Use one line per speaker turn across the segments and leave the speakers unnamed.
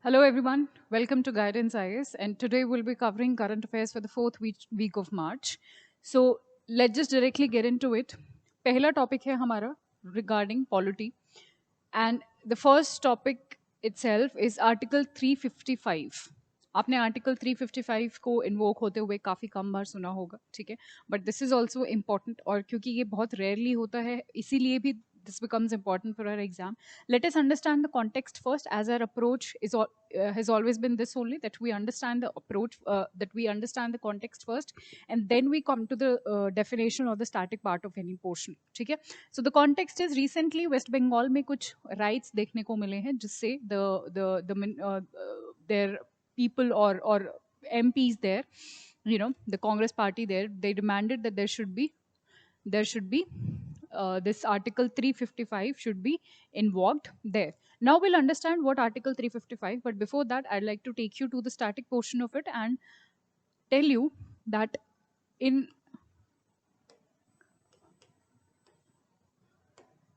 Hello, everyone. Welcome to Guidance IS, and today we'll be covering current affairs for the fourth week of March. So let's just directly get into it. पहला topic है हमारा regarding polity, and the first topic itself is Article 355. आपने article 355 को invoke होते हुए काफ़ी कम बार सुना होगा, ठीक है, but this is also important, और क्योंकि ये बहुत रेयरली होता है इसीलिए भी this becomes important for our exam. Let us understand the context first, as our approach has always been this only, that we understand the approach, that we understand the context first, and then we come to the definition or the static part of any portion. ठीक है. So the context is recently West Bengal में कुछ rights देखने को मिले हैं जिससे their people or MPs there, the Congress party there, they demanded that there should be this Article 355 should be invoked there. Now we'll understand what Article 355, but before that, I'd like to take you to the static portion of it and tell you that in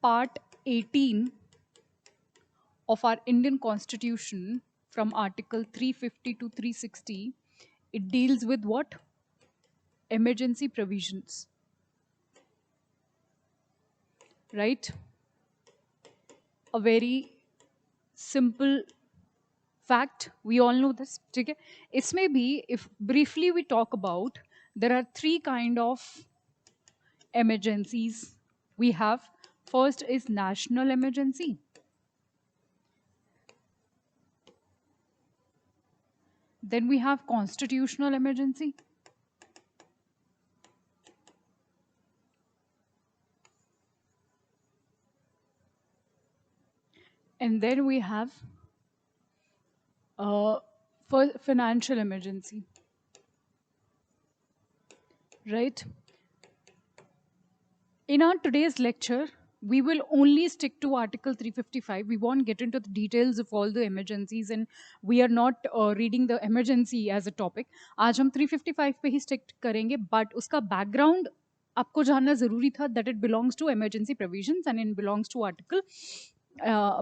Part 18 of our Indian Constitution, from Article 350 to 360, it deals with what? Emergency provisions. Right? A very simple fact, we all know this. ठीक है. इसमें भी, if briefly we talk about, there are three kind of emergencies we have. First is national emergency. Then we have constitutional emergency. And then we have for financial emergency. Right? In our today's lecture, we will only stick to Article 355. We won't get into the details of all the emergencies, and we are not reading the emergency as a topic. आज हम 355 पे ही stick करेंगे, but उसका background आपको जानना ज़रूरी था, that it belongs to emergency provisions and it belongs to Article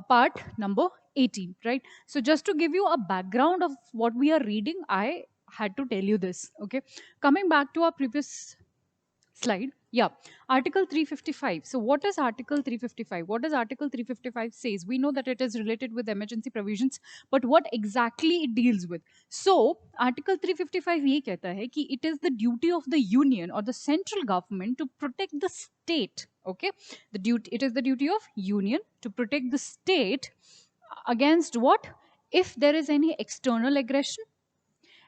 part number 18, right? So just to give you a background of what we are reading, I had to tell you this, okay? Coming back to our previous slide. Yeah, Article 355. So what is Article 355? What does Article 355 says? We know that it is related with emergency provisions, but what exactly it deals with? So Article 355 ये कहता है कि it is the duty of the union or the central government to protect the state. Okay, it is the duty of union to protect the state against what? If there is any external aggression.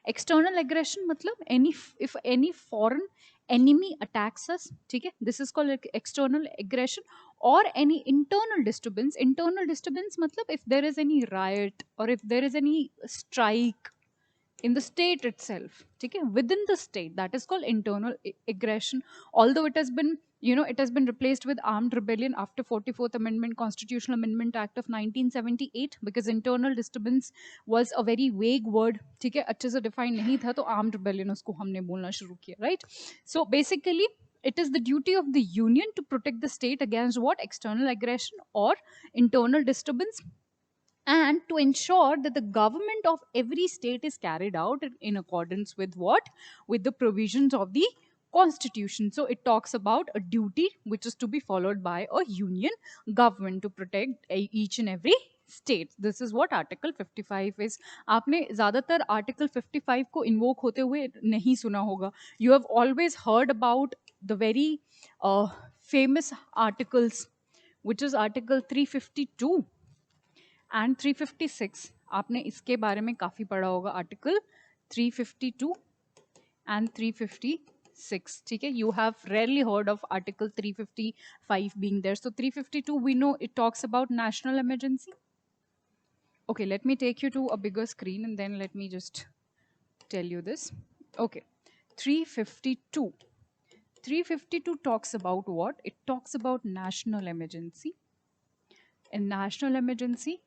External aggression मतलब if any foreign enemy attacks us, ठीक है, this is called external aggression. Or any internal disturbance मतलब if there is any riot or if there is any strike in the state itself, okay, within the state, that is called internal aggression. Although it has been, it has been replaced with armed rebellion after 44th amendment, constitutional amendment act of 1978, because internal disturbance was a very vague word, ठीक है, अच्छे से define नहीं था, तो armed rebellion उसको हमने बोलना शुरू किया, right? So basically it is the duty of the union to protect the state against what? External aggression or internal disturbance, and to ensure that the government of every state is carried out in accordance with what? With the provisions of the constitution. So it talks about a duty which is to be followed by a union government to protect each and every state. This is what Article 55 is. आपने ज़्यादातर Article 55 को invoke होते हुए नहीं सुना होगा. You have always heard about the very famous articles, which is Article 352 and 356. आपने इसके बारे में काफ़ी पढ़ा होगा, आर्टिकल 352 and 356, ठीक है. You have rarely heard of Article 355 being there. So 352, we know it talks about national emergency. Okay, let me take you to a bigger screen and then let me just tell you this. Okay, 352. 352 talks about what? It talks about national emergency. In national emergency,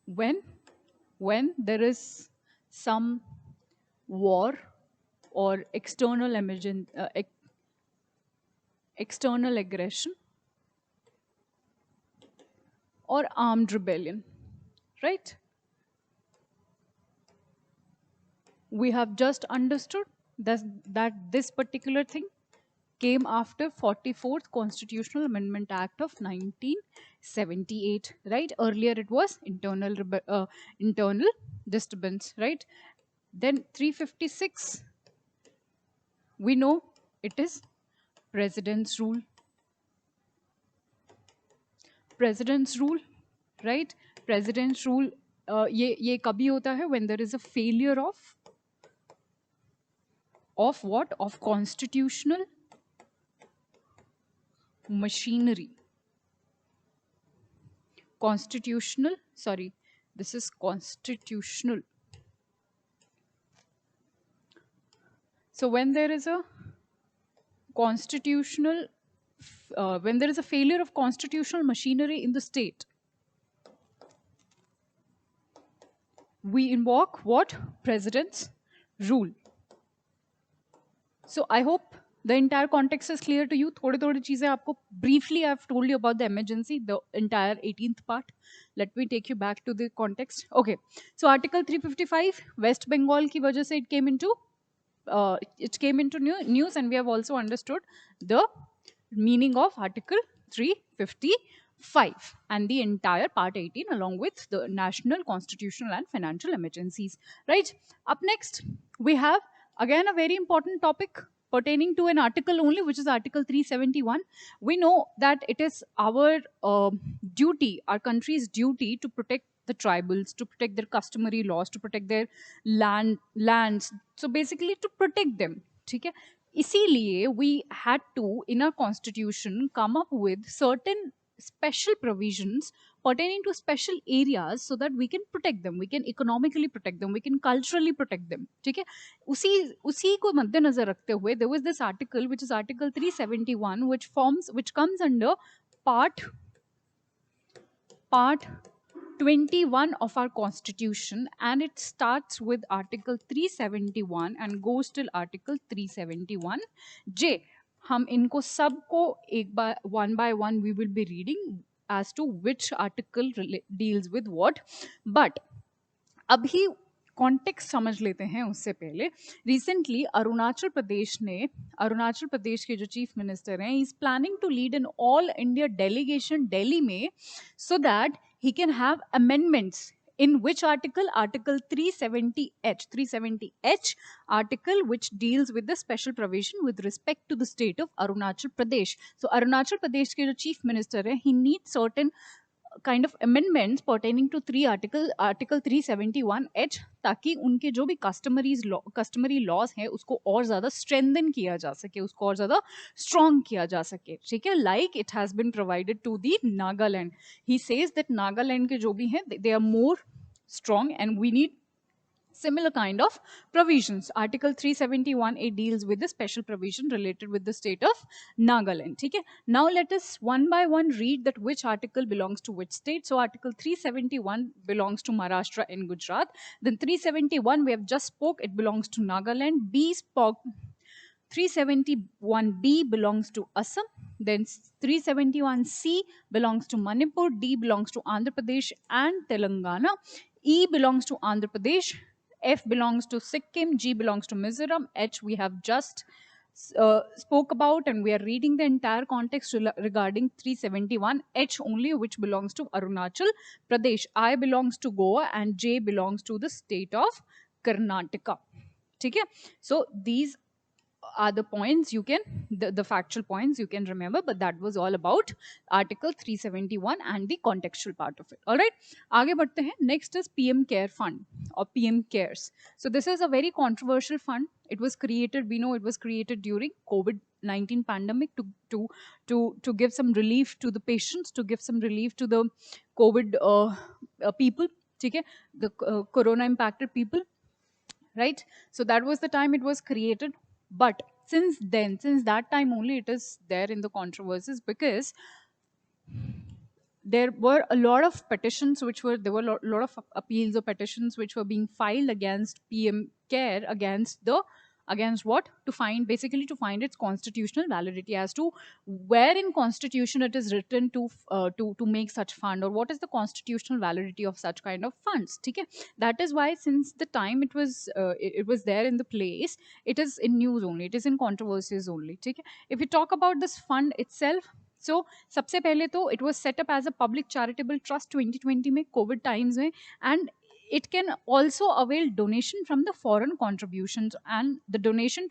when there is some war or external external aggression or armed rebellion, right? We have just understood that this particular thing came after 44th Constitutional Amendment Act of 1978, right? Earlier it was internal disturbance, right? Then 356, we know it is president's rule. President's rule, right? President's rule, ये कभी होता है when there is a failure of what? Of constitutional machinery. Constitutional, sorry, this is constitutional. So when there is a constitutional, when there is a failure of constitutional machinery in the state, we invoke what? President's rule. So I hope the entire context is clear to you. थोड़े थोड़े चीजें आपको briefly I've told you about the emergency, the entire 18th part. Let me take you back to the context. Okay, so Article 355, West Bengal की वजह से it came into news, and we have also understood the meaning of Article 355 and the entire Part 18 along with the national, constitutional and financial emergencies. Right? Up next, we have again a very important topic pertaining to an article only, which is Article 371. We know that it is our duty, our country's duty, to protect the tribals, to protect their customary laws, to protect their lands. So basically to protect them. ठीक है? इसीलिए we had to, in our constitution, come up with certain special provisions pertaining to special areas so that we can protect them, we can economically protect them, we can culturally protect them. ठीक है? उसी को मद्देनजर रखते हुए there was this article, which is Article 371, which comes under part 21 of our constitution, and it starts with Article 371 and goes till Article 371 J. हम इनको सबको एक बार one by one we will be reading as to which article deals with what. But अभी context समझ लेते हैं उससे पहले. रिसेंटली अरुणाचल प्रदेश के जो चीफ मिनिस्टर हैं, is planning to lead an all India delegation Delhi में, so that he can have amendments in which article 370h article, which deals with the special provision with respect to the state of Arunachal Pradesh. So Arunachal Pradesh ke jo chief minister hai, he needs certain kind of amendments pertaining to article 371h, ताकि उनके जो भी customary laws हैं उसको और ज्यादा strengthen किया जा सके, उसको और ज्यादा strong किया जा सके. ठीक है? Like it has been provided to the Nagaland. He says that Nagaland के जो भी हैं, they are more strong and we need similar kind of provisions. Article 371A deals with the special provision related with the state of Nagaland. Okay? Now let us one by one read that which article belongs to which state. So Article 371 belongs to Maharashtra and Gujarat. Then 371 we have just spoke, it belongs to Nagaland. 371B belongs to Assam. Then 371C belongs to Manipur. D belongs to Andhra Pradesh and Telangana. E belongs to Andhra Pradesh. F belongs to Sikkim. G belongs to Mizoram. H we have just spoke about, and we are reading the entire context regarding 371. H only, which belongs to Arunachal Pradesh. I belongs to Goa and J belongs to the state of Karnataka. Okay? So these are the points you can, the factual points you can remember, but that was all about Article 371 and the contextual part of it. All right, आगे बढ़ते हैं. Next is PM Care Fund or PM Cares. So this is a very controversial fund. It was created, we know it was created during COVID-19 pandemic to give some relief to the patients, to give some relief to the COVID people, ठीक है? The corona impacted people, right? So that was the time it was created. But since that time only, it is there in the controversies, because there were a lot of petitions there were a lot of appeals or petitions which were being filed against PM Care, against the against what? To find, basically to find its constitutional validity, as to where in constitution it is written to make such fund, or what is the constitutional validity of such kind of funds. Okay, that is why since the time it was there in the place, it is in news only, it is in controversies only. Okay, if we talk about this fund itself, so सबसे पहले तो it was set up as a public charitable trust 2020 में COVID times में, and it can also avail donation from the foreign contributions, and the donations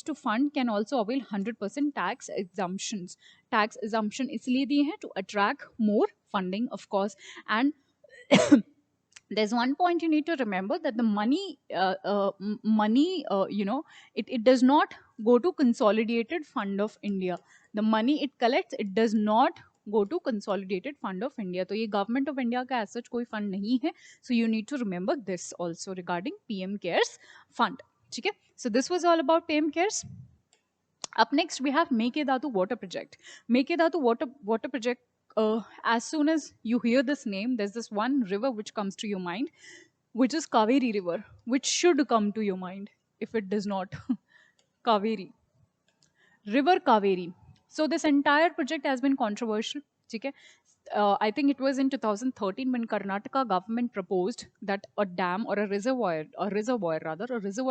to fund can also avail 100% tax exemptions. Tax exemption इसलिए दिए हैं to attract more funding, of course. And there's one point you need to remember, that the money, it does not go to consolidated fund of India. The money it collects, it does not go to consolidated fund of India. तो ये government of India का as such कोई fund नहीं है. So you need to remember this also regarding PM CARES fund. ठीक है? So this was all about PM CARES. Up next we have Mekedatu water project. Mekedatu water project, as soon as you hear this name, there's this one river which comes to your mind, which is Kaveri river, which should come to your mind if it does not. Kaveri. River Kaveri. So this entire project has been controversial. Okay? I think it was in 2013 when Karnataka government proposed that a dam or a reservoir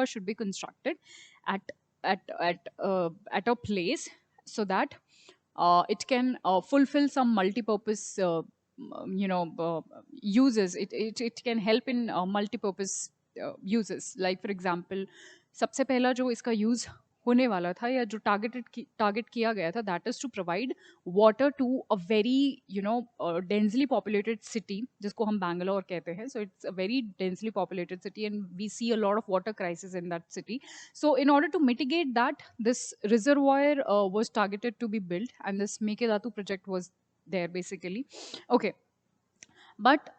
should be constructed at a place, so that it can fulfill some multi-purpose uses. It can help in multi-purpose uses. Like for example, सबसे पहला जो इसका use होने वाला था, या जो target किया गया था, that is to provide water to a very densely populated city, जिसको हम बैंगलोर कहते हैं. So it's a very densely populated city and we see a lot of water crisis in that city. So in order to mitigate that, this reservoir was targeted to be built, and this Mekedatu project was there basically. Okay, but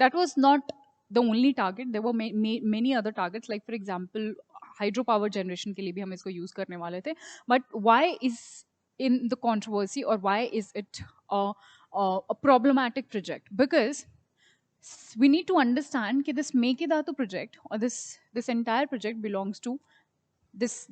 that was not the only target. There were many other targets, like for example hydro power generation के लिए भी हम इसको use करने वाले थे. But why is in the controversy, और why is it a problematic project? Because we need to understand that this Mekedatu project, or this entire project belongs to this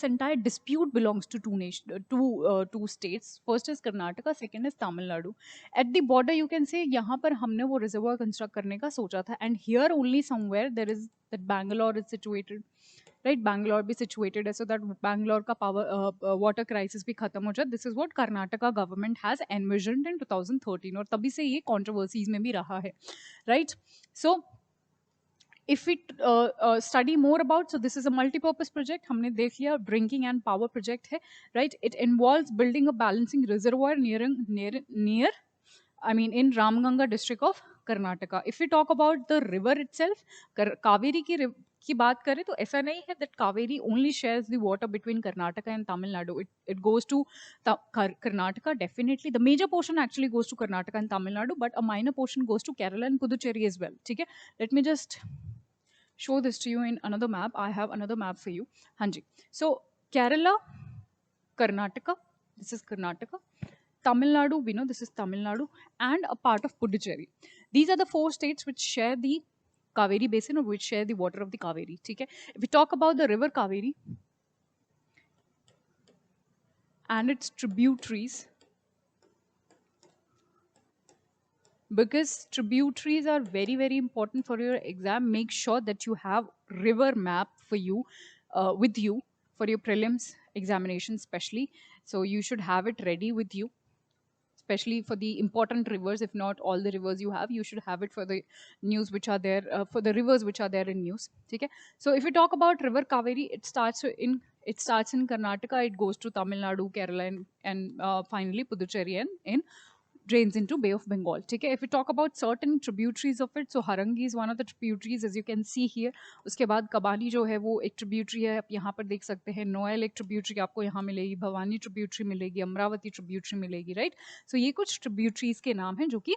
entire dispute belongs to two states. First is Karnataka, second is Tamil Nadu. At the border you can say यहाँ पर हमने वो reservoir construct करने का सोचा था, and here only somewhere there is that Bangalore is situated, right? Bangalore be situated है, so that Bangalore का power water crisis भी खत्म हो जाए. This is what Karnataka government has envisioned in 2013, और तभी से ये controversies में भी रहा है, right? So if we study more about, so this is a multi-purpose project, हमने देख लिया, drinking and power project है, right? It involves building a balancing reservoir near in Ramganga district of Karnataka. If we talk about the river itself, Kaveri की बात करें तो ऐसा नहीं है that Kaveri only shares the water between Karnataka and Tamil Nadu. It goes to Karnataka, definitely. The major portion actually goes to Karnataka and Tamil Nadu, but a minor portion goes to Kerala and Puducherry as well. Okay? Let me just show this to you in another map. I have another map for you. Hanji. So Kerala, Karnataka, this is Karnataka. Tamil Nadu, we know this is Tamil Nadu, and a part of Puducherry. These are the 4 states which share the Kaveri basin, or which share the water of the Kaveri. Okay? If we talk about the river Kaveri and its tributaries, because tributaries are very, very important for your exam, make sure that you have river map for you with you for your prelims examination especially. So you should have it ready with you, especially for the important rivers. If not all the rivers you have, you should have it for the news which are there, for the rivers which are there in news. Okay? So if we talk about river Kaveri, it starts in Karnataka, it goes to Tamil Nadu, Kerala, and finally Puducherry, and in drains into Bay of Bengal. Okay? If we talk about certain tributaries of it, so Harangi is one of the tributaries, as you can see here. उसके बाद कबानी जो है वो एक tributary है, आप यहाँ पर देख सकते हैं. नोएल एक tributary आपको यहाँ मिलेगी, भवानी tributary मिलेगी, अमरावती tributary मिलेगी, right? So ये कुछ tributaries के नाम हैं जो कि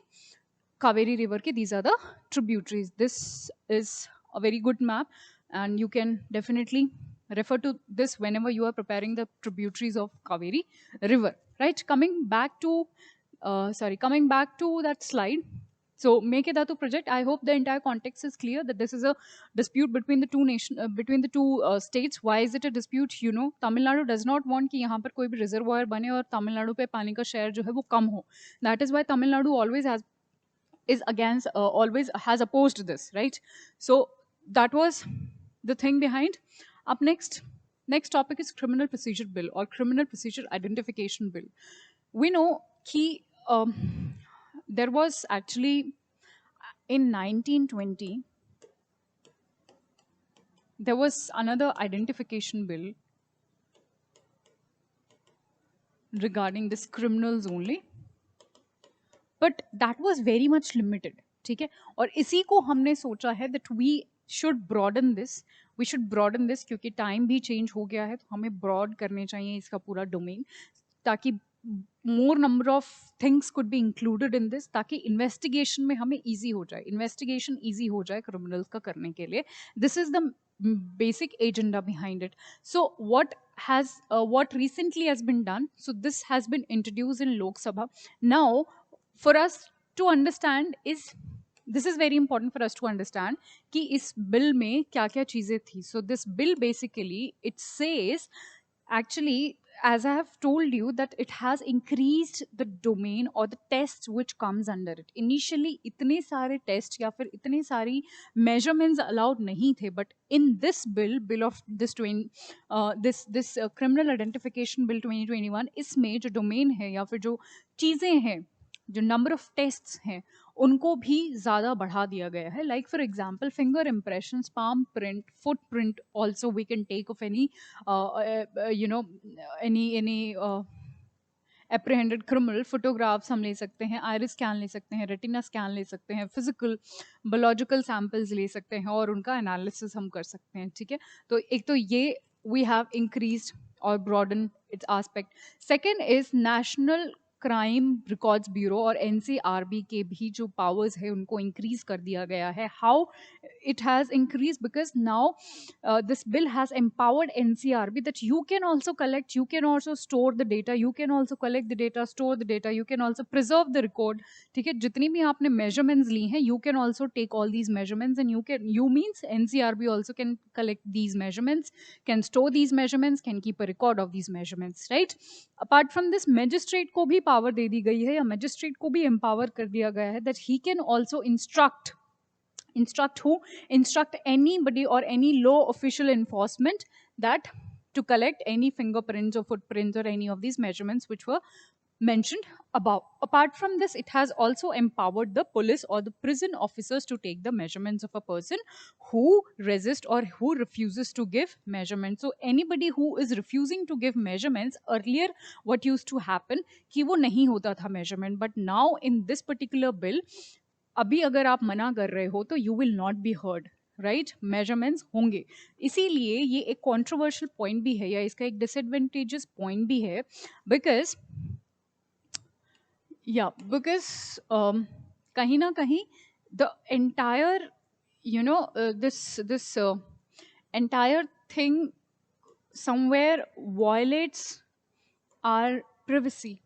Kaveri river के, these are the tributaries. This is a very good map, and you can definitely refer to this whenever you are preparing the tributaries of Kaveri river, right? Coming back to that slide. So Mekadatu project, I hope the entire context is clear that this is a dispute between the between the two states. Why is it a dispute? You know, Tamil Nadu does not want कि यहाँ पर कोई भी reservoir बने और Tamil Nadu पे पानी का share जो है वो कम हो. That is why Tamil Nadu always is against always has opposed this, right? So that was the thing behind. Up next topic is criminal procedure bill or criminal procedure identification bill. We know key there was actually in 1920 there was another identification bill regarding this criminals only, but that was very much limited. ठीक है, और इसी को हमने सोचा है that we should broaden this क्योंकि time भी चेंज हो गया है, तो हमें ब्रॉड करने चाहिए इसका पूरा डोमेन, ताकि मोर number of things could be included in this, ताकि इन्वेस्टिगेशन में हमें ईजी हो जाए, इन्वेस्टिगेशन ईजी हो जाए क्रिमिनल्स का करने के लिए. This is the basic agenda behind it. So what recently has been done, so this has been introduced in Lok Sabha. Now for us to understand is, this is very important for us to understand कि इस bill में क्या क्या चीजें थी. So this bill basically it says, actually, as I have told you, that it has increased the domain or the test which comes under it. Initially इतने सारे test या फिर इतने सारी measurements allowed नहीं थे, but in this bill of this criminal identification bill 2021, इसमें जो domain है या फिर जो चीजें हैं, जो नंबर ऑफ टेस्ट्स हैं, उनको भी ज़्यादा बढ़ा दिया गया है. Like for example finger impressions, palm print, foot print also we can take of any you know any apprehended criminal. Photographs हम ले सकते हैं, आयरिस स्कैन ले सकते हैं, रेटिना स्कैन ले सकते हैं, फिजिकल बायोलॉजिकल सैम्पल्स ले सकते हैं और उनका एनालिसिस हम कर सकते हैं. ठीक है, तो एक तो ये वी हैव इंक्रीज्ड और broaden its aspect. Second is national crime records bureau और एनसीआरबी के भी जो पावर्स है उनको इंक्रीज कर दिया गया है. How it has increased? Because now this bill has empowered NCRB that you can also collect, you can also store the data, you can also collect the data, store the data, you can also preserve the record. ठीक है, जितनी भी आपने measurements ली हैं, you can also take all these measurements, and you means NCRB also can collect these measurements, can store these measurements, can keep a record of these measurements, right? Apart from this, magistrate को भी power दे दी गई है, या magistrate को भी empower कर दिया गया है, that he can also instruct who? Instruct anybody or any law official enforcement that to collect any fingerprints or footprints or any of these measurements which were mentioned above. Apart from this, it has also empowered the police or the prison officers to take the measurements of a person who resists or who refuses to give measurements. So anybody who is refusing to give measurements, earlier what used to happen कि वो नहीं होता था measurement, but now in this particular bill, अभी अगर आप मना कर रहे हो तो you will not be heard, right? Measurements होंगे. इसीलिए ये एक कंट्रोवर्शियल पॉइंट भी है, या इसका एक डिसएडवांटेजेस पॉइंट भी है, बिकॉज कहीं ना कहीं the entire this entire thing somewhere violates our privacy,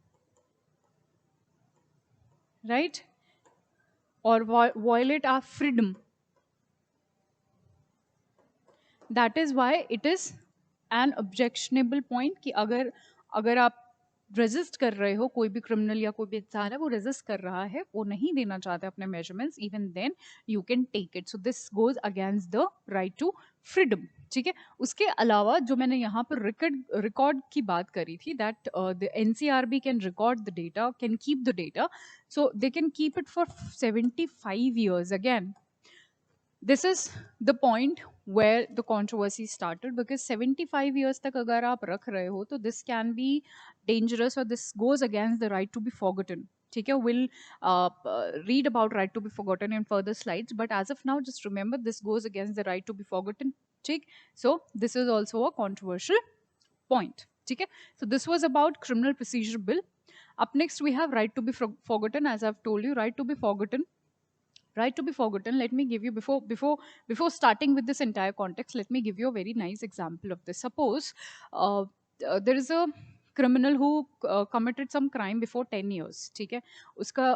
right? Or violate our freedom. That is why it is an objectionable point कि अगर आप रेजिस्ट कर रहे हो, कोई भी क्रिमिनल या कोई भी इंसान है वो रेजिस्ट कर रहा है, वो नहीं देना चाहते अपने measurements, even then you can take it. So this goes against the right to freedom. ठीक है, उसके अलावा जो मैंने यहाँ पर रिकॉर्ड की बात करी थी, that the NCRB can record the data, can keep the data, so they can keep it for 75 years. Again, this is the point where the controversy started, because 75 years तक अगर आप रख रहे हो तो this can be dangerous, or this goes against the right to be forgotten. ठीक है, we'll read about right to be forgotten in further slides, but as of now just remember this goes against the right to be forgotten. ठीक, so this is also a controversial point. ठीक है, so this was about criminal procedure bill. Up next we have right to be forgotten. As I've told you, right to be forgotten, let me give you, before starting with this entire context, let me give you a very nice example of this. Suppose there is a criminal who committed some crime before 10 years. ठीक है, उसका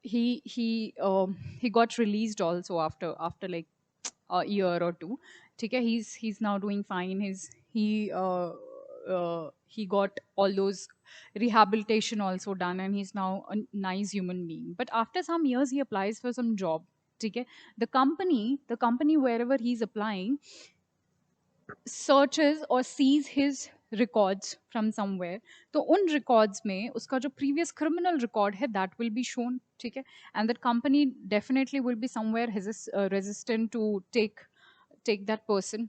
he got released also after like a year or two. ठीक है, he's now doing fine. He got all those rehabilitation also done, and he's now a nice human being. But after some years he applies for some job. ठीक है, the company wherever he's applying searches or sees his records from somewhere. तो उन records में उसका जो previous criminal record है that will be shown. ठीक है, and that company definitely will be somewhere resistant to take that person.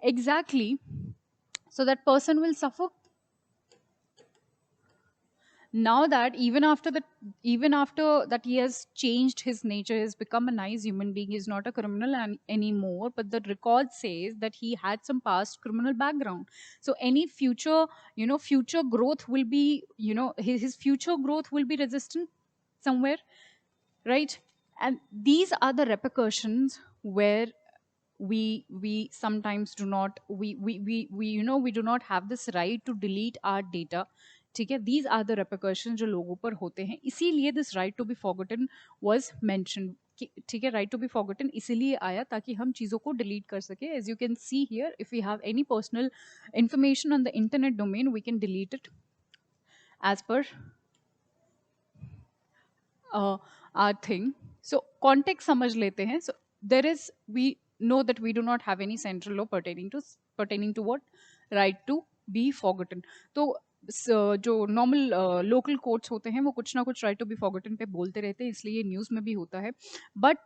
Exactly. So that person will suffer. Now that even after that he has changed his nature, has become a nice human being, he's not a criminal anymore, but the record says that he had some past criminal background. So any future, future growth will be, his future growth will be resistant somewhere, right? And these are the repercussions where we sometimes do not, we do not have this right to delete our data. ठीक है, these are the repercussions जो लोगों पर होते हैं, इसीलिए this right to be forgotten was mentioned. ठीक है, right to be forgotten इसीलिए आया ताकि हम चीज़ों को delete कर सके. As you can see here, if we have any personal information on the internet domain, we can delete it as per our thing. So context समझ लेते हैं. So there is, we know that we do not have any central law pertaining to what, right to be forgotten. तो जो normal local courts होते हैं वो कुछ ना कुछ राइट टू बी फॉरगॉटन पे बोलते रहते हैं, इसलिए न्यूज़ में भी होता है. But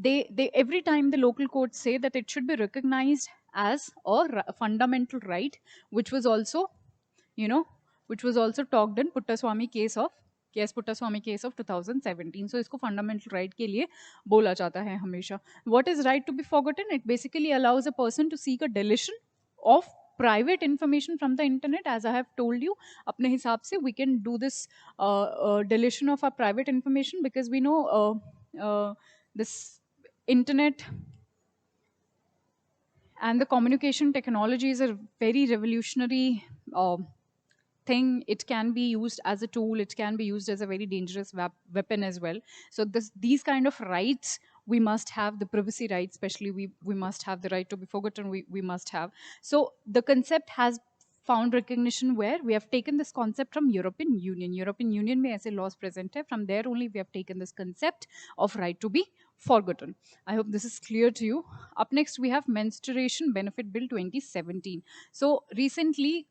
they every time the local courts say that it should be recognized as a fundamental right, which was also, you know which was also talked in Puttaswamy case of Puttaswamy case of 2017. So इसको fundamental right के लिए बोला जाता है हमेशा. What is right to be forgotten? It basically allows a person to seek a deletion of private information from the internet. As I have told you, अपने हिसाब से we can do this deletion of our private information, because we know this internet and the communication technology is a very revolutionary thing. It can be used as a tool, it can be used as a very dangerous weapon as well. So these kind of rights we must have, the privacy rights especially, we must have the right to be forgotten, we must have. So the concept has found recognition where we have taken this concept from European Union में ऐसे laws present है. From there only we have taken this concept of right to be forgotten. I hope this is clear to you. Up next we have Menstruation Benefit Bill 2017. So recently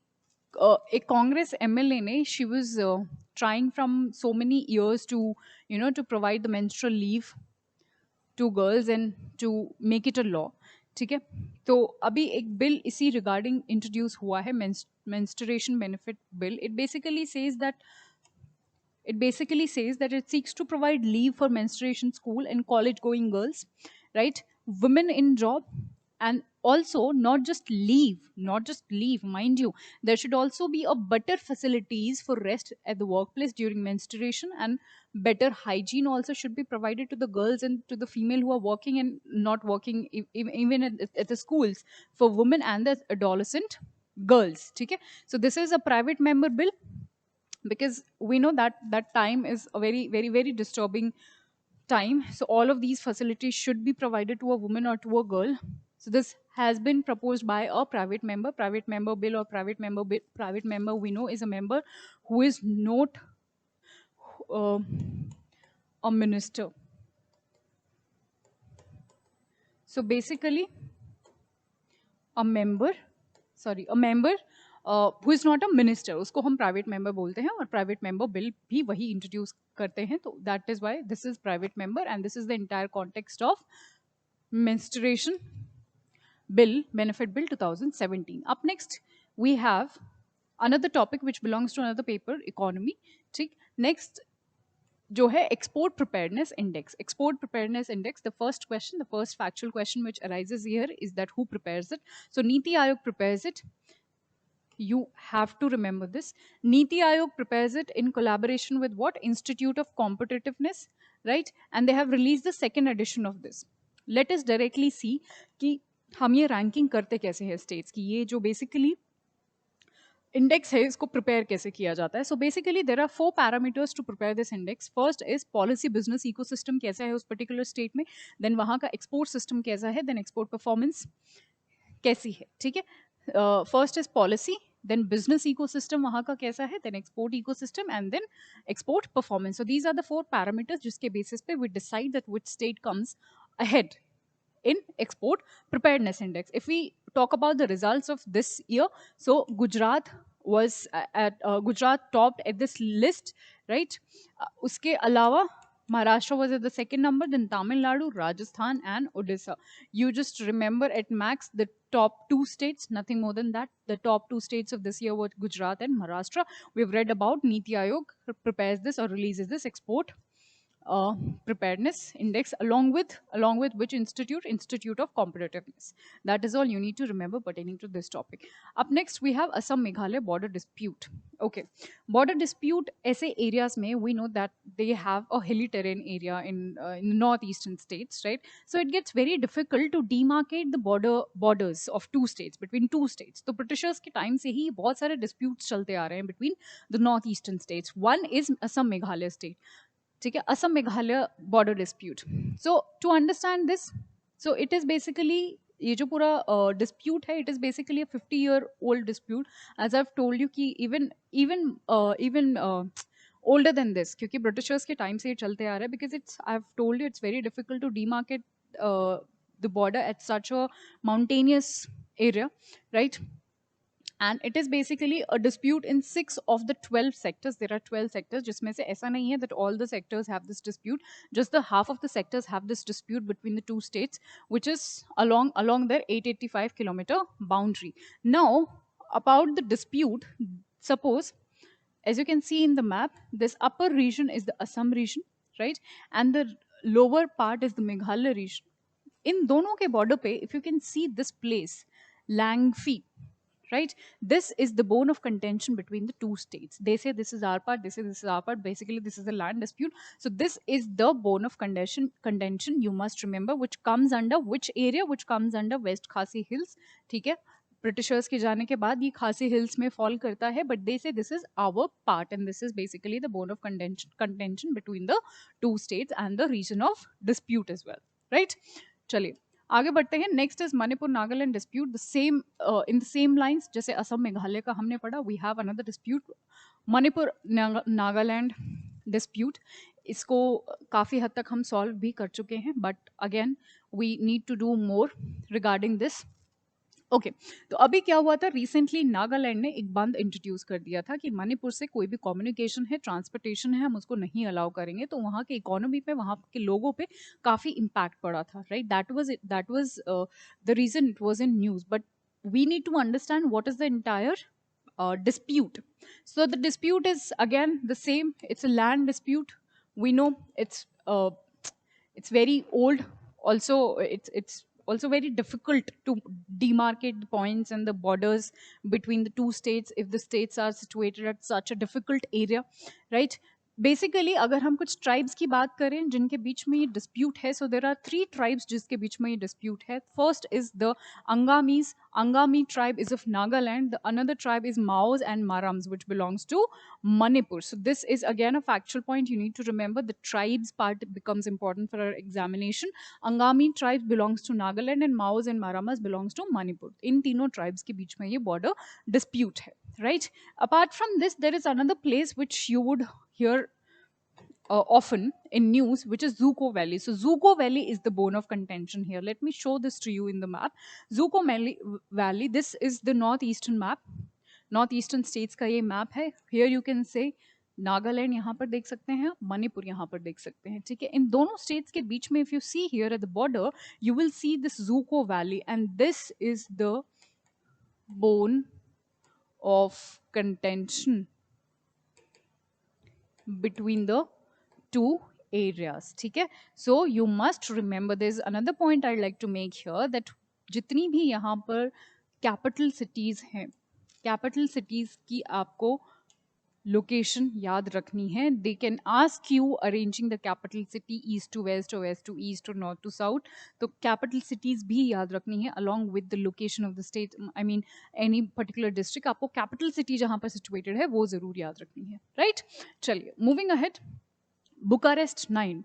a Congress MLA ने, she was trying from so many years to, to provide the menstrual leave to girls and to make it a law. ठीक है, तो अभी एक bill इसी regarding introduce हुआ है, menstruation benefit bill. It basically says that it seeks to provide leave for menstruation school and college going girls, right? Women in job, and also not just leave, mind you, there should also be a better facilities for rest at the workplace during menstruation, and better hygiene also should be provided to the girls and to the female who are working and not working, even at the schools, for women and the adolescent girls. Okay, so this is a private member bill, because we know that that time is a very very very disturbing time. So all of these facilities should be provided to a woman or to a girl. So this has been proposed by a private member bill, or private member we know is a member who is not uh, a minister. So basically a member who is not a minister, उसको हम private member बोलते हैं, और private member bill भी वही introduce करते हैं. तो that is why this is private member, and this is the entire context of menstruation bill benefit bill 2017. Up next we have another topic which belongs to another paper, economy. ठीक, next जो है export preparedness index. The first factual question which arises here is that who prepares it? So Niti Aayog prepares it. You have to remember this. Niti Aayog prepares it in collaboration with what? Institute of Competitiveness, right? And they have released the second edition of this. Let us directly see कि हम ये ranking करते कैसे हैं states की. ये जो basically index है, इसको प्रिपेयर कैसे किया जाता है. So basically there are 4 parameters to prepare this index. First is policy business ecosystem कैसा है उस पर्टिकुलर स्टेट में, देन वहाँ का एक्सपोर्ट सिस्टम कैसा है, देन एक्सपोर्ट परफॉर्मेंस कैसी है. ठीक है, first is policy, then business ecosystem वहाँ का कैसा है, then export ecosystem, and then export performance. So these are the 4 parameters जिसके बेसिस पे we decide that which state comes ahead in export preparedness index. If we talk about the results of this year, so Gujarat was Gujarat topped at this list, right? Uske alawa Maharashtra was at the second number, then Tamil Nadu, Rajasthan, and Odisha. You just remember at max the top 2 states, nothing more than that. The top 2 states of this year were Gujarat and Maharashtra. We've read about Niti Aayog prepares this or releases this export preparedness index along with which institute of competitiveness. That is all you need to remember pertaining to this topic. Up next we have Assam Meghalaya border dispute. Okay, border dispute ऐसे areas में we know that they have a hilly terrain area in the northeastern states, right? So it gets very difficult to demarcate the borders of 2 states, between 2 states. तो Britishers के time से ही बहुत सारे disputes चलते आ रहे हैं between the northeastern states. One is Assam Meghalaya state. ठीक है, Assam Meghalaya border dispute. So to understand this, so it is basically ये जो पूरा डिस्प्यूट है, it is basically a 50-year old dispute. As I have told you कि even older than this, क्योंकि Britishers के time से ये चलते आ रहा है. Because it's I have told you it's very difficult to demarcate the border at such a mountainous area, right? And it is basically a dispute in 6 of the 12 sectors. There are 12 sectors जिसमें से ऐसा नहीं है that all the sectors have this dispute. Just the half of the sectors have this dispute between the 2 states, which is along their 885-kilometer boundary. Now, about the dispute, suppose, as you can see in the map, this upper region is the Assam region, right? And the lower part is the Meghalaya region. In दोनों के border पे, if you can see this place, Langfi, right? This is the bone of contention between the 2 states. They say this is our part, they say this is our part. Basically, this is a land dispute. So this is the bone of contention. You must remember which comes under which area, which comes under West Khasi Hills. ठीक है, Britishers के जाने के बाद ये खासी hills में fall करता है, but they say this is our part and this is basically the bone of contention between the 2 states and the reason of dispute as well, right? चलिए आगे बढ़ते हैं. Next is Manipur Nagaland dispute. The same in the same lines जैसे असम मेघालय का हमने पढ़ा, we have another dispute, Manipur Nagaland dispute. इसको काफ़ी हद तक हम सॉल्व भी कर चुके हैं, but again we need to do more regarding this. Okay, तो अभी क्या हुआ था, रिसेंटली नागालैंड ने एक बंद इंट्रोड्यूस कर दिया था कि मणिपुर से कोई भी कम्युनिकेशन है, ट्रांसपोर्टेशन है, हम उसको नहीं अलाउ करेंगे. तो वहाँ के इकोनॉमी पे, वहाँ के लोगों पे काफ़ी इम्पैक्ट पड़ा था, right? That was the reason it was in news. But we need to understand what is the entire dispute. So the dispute is again the same. It's a land dispute. We know it's very old. Also, it's also very difficult to demarcate the points and the borders between the 2 states if the states are situated at such a difficult area, right? Basically अगर हम कुछ tribes की बात करें जिनके बीच में ये dispute है, सो देर आर 3 ट्राइब्स जिसके बीच में ये डिस्प्यूट है. First is the Angamis. Angami tribe is of Nagaland. The another tribe is Maos and Marams which belongs to Manipur. So this is again a factual point. You need to remember the tribes part becomes important for our examination. Angami tribes belongs to Nagaland and Maos and Maramas belongs to Manipur. In तीनों tribes के बीच में ये border dispute है, right? Apart from this, there is another place which you would hear often in news, which is Zuko Valley. So Zuko Valley is the bone of contention here. Let me show this to you in the map. Zuko Valley, this is the northeastern map. North eastern states का ये map है. Here you can say Nagaland यहाँ पर देख सकते हैं, मणिपुर यहाँ पर देख सकते हैं, ठीक है? इन दोनों स्टेट्स के बीच में if you see here at the border, you will see this Dzukou valley and this is the bone of contention between the 2 areas, ठीक है? So you must remember, there's another point I'd like to make here, that जितनी भी यहाँ पर capital cities हैं, capital cities की आपको location याद रखनी है. They can ask you arranging the capital city east to west और वेस्ट टू ईस्ट और नॉर्थ टू साउथ. तो कैपिटल सिटीज भी याद रखनी है along with the location of the state. I mean any particular district, आपको capital city जहाँ पर सिचुएटेड है वो जरूर याद रखनी है. राइट, चलिए moving ahead. Bucharest 9.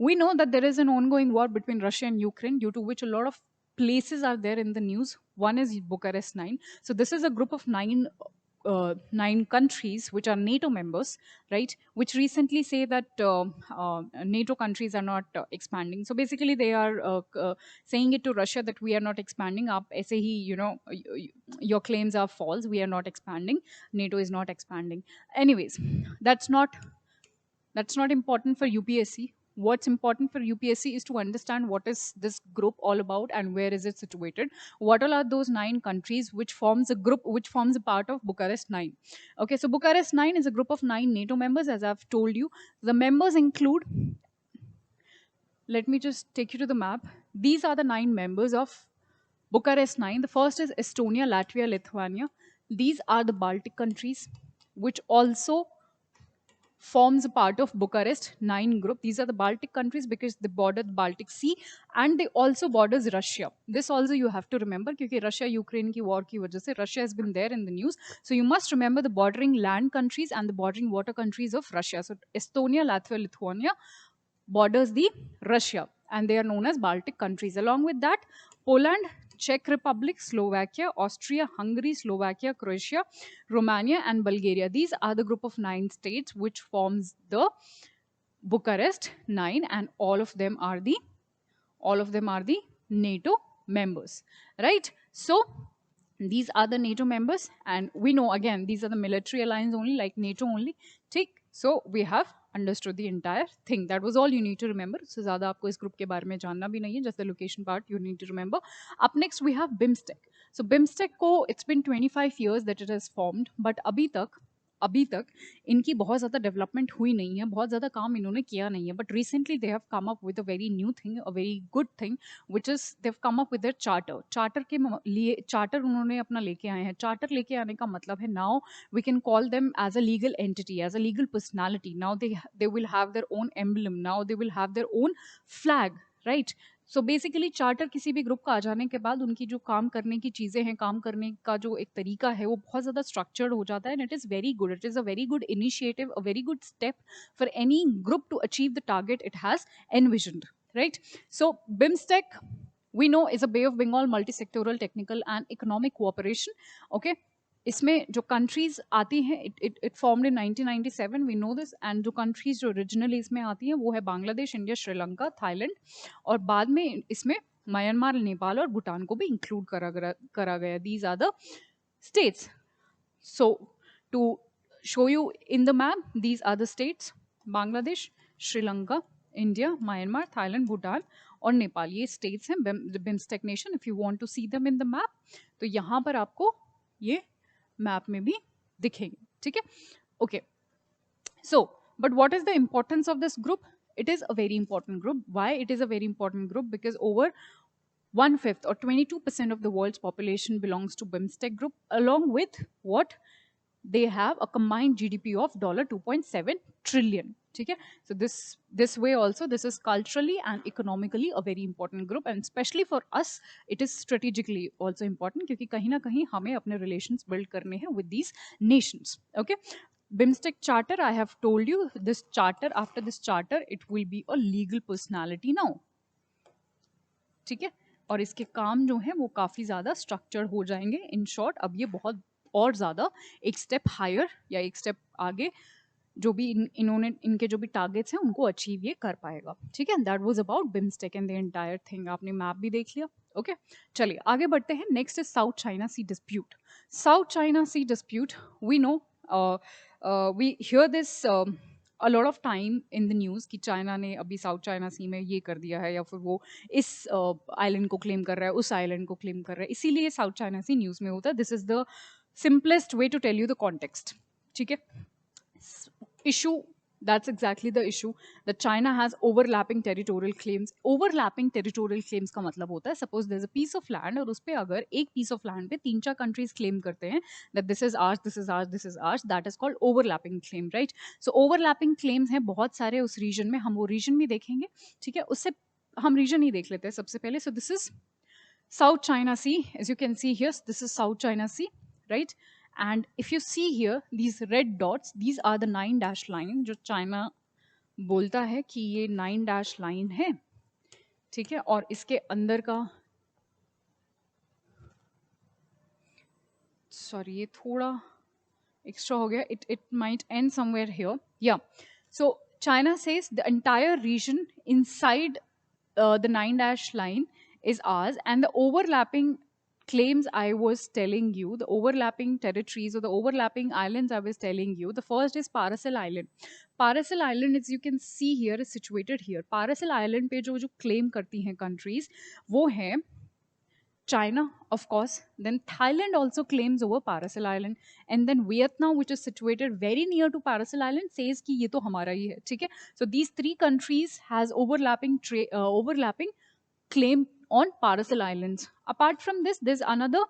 We know that there is an ongoing war between Russia and Ukraine, due to which a lot of places are there in the news. One is Bucharest 9. So this is a group of nine countries which are NATO members, right? Which recently say that NATO countries are not expanding. So basically, they are saying it to Russia that we are not expanding. Up, aise hi, your claims are false. We are not expanding. NATO is not expanding. Anyways, that's not important for UPSC. What's important for UPSC is to understand what is this group all about and where is it situated. What all are those 9 countries which forms a group, which forms a part of Bucharest 9? Okay, so Bucharest 9 is a group of 9 NATO members, as I've told you. The members include, let me just take you to the map. These are the 9 members of Bucharest 9. The first is Estonia, Latvia, Lithuania. These are the Baltic countries, which also forms a part of Bucharest 9 group. These are the Baltic countries because they border the Baltic Sea and they also borders Russia. This also you have to remember because Russia-Ukraine ki war ki wajah se Russia has been there in the news. So you must remember the bordering land countries and the bordering water countries of Russia. So Estonia, Latvia, Lithuania borders the Russia and they are known as Baltic countries. Along with that, Poland, Czech Republic, Slovakia, Austria, Hungary, Slovakia, Croatia, Romania, and Bulgaria. These are the group of 9 states which forms the Bucharest 9, and all of them are the NATO members, right? So these are the NATO members, and we know again these are the military alliance only, like NATO only. Take, so we have understood the entire thing. That was all you need to remember. So ज़्यादा आपको इस group के बारे में जानना भी नहीं है. Just the location part you need to remember. Up next we have BIMSTEC. So BIMSTEC को it's been 25 years that it has formed, but अभी तक इनकी बहुत ज़्यादा डेवलपमेंट हुई नहीं है, बहुत ज़्यादा काम इन्होंने किया नहीं है. But recently they have come up with a very new thing, a very good thing, which is they have come up with their charter. Charter के लिए चार्टर उन्होंने अपना लेके आए हैं. चार्टर लेके आने का मतलब है now we can call them as a legal entity, as a legal personality. Now they will have their own emblem, now they will have their own flag, right? So basically charter किसी भी group का आ जाने के बाद उनकी जो काम करने की चीज़ें हैं, काम करने का जो एक तरीका है वो बहुत ज़्यादा स्ट्रक्चर्ड हो जाता है. And it is very good, it is a very good initiative, a very good step for any group to achieve the target it has envisioned, right? So BIMSTEC we know is a Bay of Bengal multi-sectoral technical and economic cooperation. Okay, इसमें जो countries आती हैं it formed in 1997, we know this. And जो countries जो originally इसमें आती हैं वो है बांग्लादेश, इंडिया, श्रीलंका, थाईलैंड, और बाद में इसमें म्यांमार, नेपाल और भूटान को भी इंक्लूड करा गया. These are the states. So to show you in the map, these are the states: Bangladesh, Sri Lanka, India, Myanmar, Thailand, Bhutan और नेपाल. ये स्टेट्स हैं BIMSTEC nation. If you want to see them in the map तो यहाँ पर आपको ये मैप में भी दिखेंगे, ठीक है? Okay, so but what is the importance of this group? It is a very important group. Why it is a very important group? Because over 1/5 or 22% of the world's population belongs to BIMSTEC group, along with what they have a combined GDP of $2.7 trillion. ठीक है? So this way also, this is culturally and economically a very important group, and especially for us it is strategically also important क्योंकि कहीं ना कहीं हमें अपने relations build करने हैं with these nations. Okay, BIMSTEC charter, I have told you this charter, after this charter it will be a legal personality now. ठीक है? और इसके काम जो है वो काफ़ी ज़्यादा स्ट्रक्चर्ड हो जाएंगे. इन शॉर्ट अब ये बहुत और ज़्यादा एक स्टेप हायर या एक स्टेप आगे जो भी इन्होंने इनके जो भी टारगेट्स हैं उनको अचीव ये कर पाएगा. ठीक है? That was about BIMSTEC and the entire thing. आपने मैप भी देख लिया. ओके, चलिए आगे बढ़ते हैं. Next is South China Sea dispute. South China Sea dispute, we know, we hear this a lot of time in the news कि China ने अभी साउथ चाइना सी में ये कर दिया है, या फिर वो इस आइलैंड को क्लेम कर रहा है, उस आइलैंड को क्लेम कर रहा है, इसीलिए साउथ चाइना सी न्यूज़ में होता है. This is the simplest way to tell you the context. ठीक है? Issue That's exactly the issue, that China has overlapping territorial claims. Overlapping territorial claims का मतलब होता है, suppose there's a piece of land और उस पे अगर एक piece of land पे तीन चार countries claim करते हैं that this is ours, this is ours, this is ours, that is called overlapping claim, right? So overlapping claims हैं बहुत सारे उस region में, हम वो region भी देखेंगे, ठीक है? उससे हम region ही देख लेते हैं सबसे पहले. So this is South China Sea. As you can see here, this is South China Sea, right? And if you see here, these red dots, these are the 9 dash line जो China बोलता है कि ये 9 dash line है, ठीक है? और इसके अंदर का, सॉरी ये थोड़ा extra हो गया, it might end somewhere here. Yeah. So China says the entire region inside the 9 dash line is ours, and the overlapping claims I was telling you, the overlapping territories or the overlapping islands I was telling you, the first is Paracel Island. Paracel Island, as you can see here, is situated here. Paracel Island पे जो claim करती हैं countries, वो है China, of course. Then Thailand also claims over Paracel Island, and then Vietnam, which is situated very near to Paracel Island, says कि ये तो हमारा ही है, ठीक है? So these three countries has overlapping claim on Paracel Islands. Apart from this, there's another